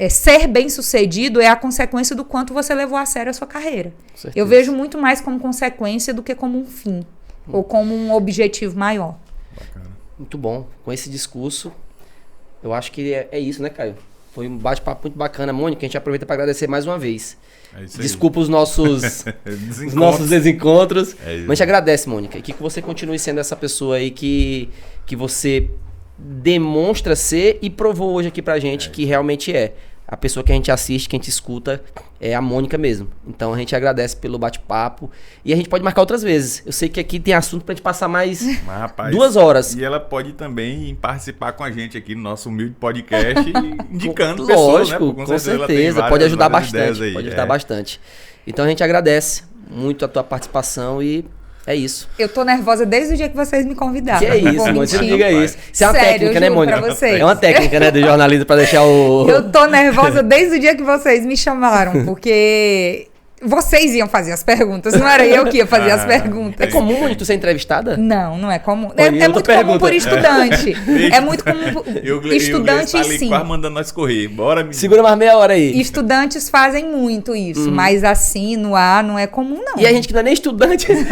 ser bem-sucedido é a consequência do quanto você levou a sério a sua carreira. Eu vejo muito mais como consequência do que como um fim ou como um objetivo maior. Bacana. Muito bom. Com esse discurso, eu acho que é isso, né, Caio? Foi um bate-papo muito bacana. Mônica, a gente aproveita para agradecer mais uma vez. É isso aí. Desculpa os nossos desencontros. É isso. Mas a gente agradece, Mônica. E que você continue sendo essa pessoa aí que você demonstra ser e provou hoje aqui pra gente que realmente é. A pessoa que a gente assiste, que a gente escuta, é a Mônica mesmo. Então a gente agradece pelo bate-papo. E a gente pode marcar outras vezes. Eu sei que aqui tem assunto pra gente passar mais Mas, rapaz, 2 horas. E ela pode também participar com a gente aqui no nosso humilde podcast, indicando pessoas, né? Lógico, Com com certeza. Ela tem certeza. várias- Pode ajudar várias ideias bastante. aí. Pode ajudar bastante. Então a gente agradece muito a tua participação e é isso. Eu tô nervosa desde o dia que vocês me convidaram. Que é Não isso, vou Mônica, você não mentir. diga isso. Isso é uma Sério, técnica, eu né, juro Mônica? pra vocês. É uma técnica, né, do jornalismo pra deixar o... Eu tô nervosa desde o dia que vocês me chamaram, porque vocês iam fazer as perguntas, não era eu que ia fazer as perguntas. É comum, Mônica, tu ser entrevistada? Não é comum. Olha, É outra muito pergunta. comum por estudante. É muito comum por E estudantes, tá ali sim. quase mandando nós correr. Bora, menino. Segura mais meia hora aí. Estudantes fazem muito isso, mas assim, no ar, não é comum, não. E a gente que não é nem estudante. Porque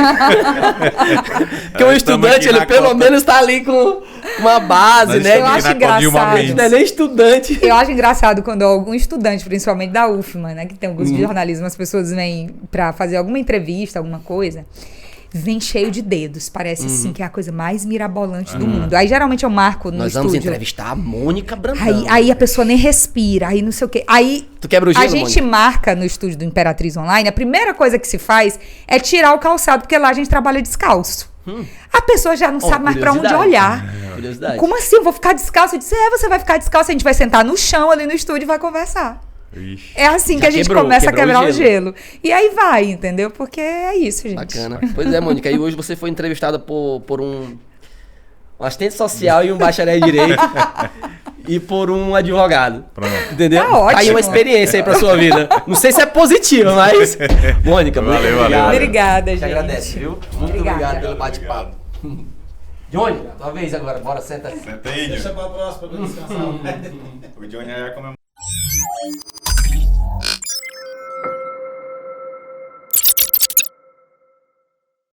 o Nós estamos estudante, aqui ele na pelo Copa. menos tá ali com uma base, Nós né? Eu estamos acho aqui na Copa Dilma engraçado. A gente não é Mendes. nem estudante. Eu acho engraçado quando algum estudante, principalmente da UFMA, né, que tem um curso de jornalismo, as pessoas vêm pra fazer alguma entrevista, alguma coisa, vem cheio de dedos. Parece assim que é a coisa mais mirabolante do mundo. Aí geralmente eu marco no Nós vamos estúdio. entrevistar a Mônica Brandão. Aí a pessoa nem respira, aí não sei o quê. Aí Tu quebra o gelo, a gente Mônica? marca no estúdio do Imperatriz Online, a primeira coisa que se faz é tirar o calçado, porque lá a gente trabalha descalço. A pessoa já não sabe mais pra onde curiosidade. olhar. Curiosidade. Como assim? Eu vou ficar descalço? Eu disse, você vai ficar descalço, a gente vai sentar no chão ali no estúdio e vai conversar. Ixi. É assim Já que a gente quebrou começa a o quebrar o gelo. E aí vai, entendeu? Porque é isso, gente. Bacana. Pois é, Mônica. E hoje você foi entrevistada por um assistente social e um bacharel em direito. E por um advogado. Pronto. Entendeu? Tá ótimo. Aí uma experiência aí pra sua vida. Não sei se é positiva, mas... Mônica, muito Valeu, obrigado. valeu. Obrigada, Te gente. agradece, viu? Muito Obrigada. obrigado pelo bate-papo. Johnny, tua vez agora. Bora, senta. Senta aí, Deixa Johnny. pra próxima pra descansar. O Johnny é comemorado.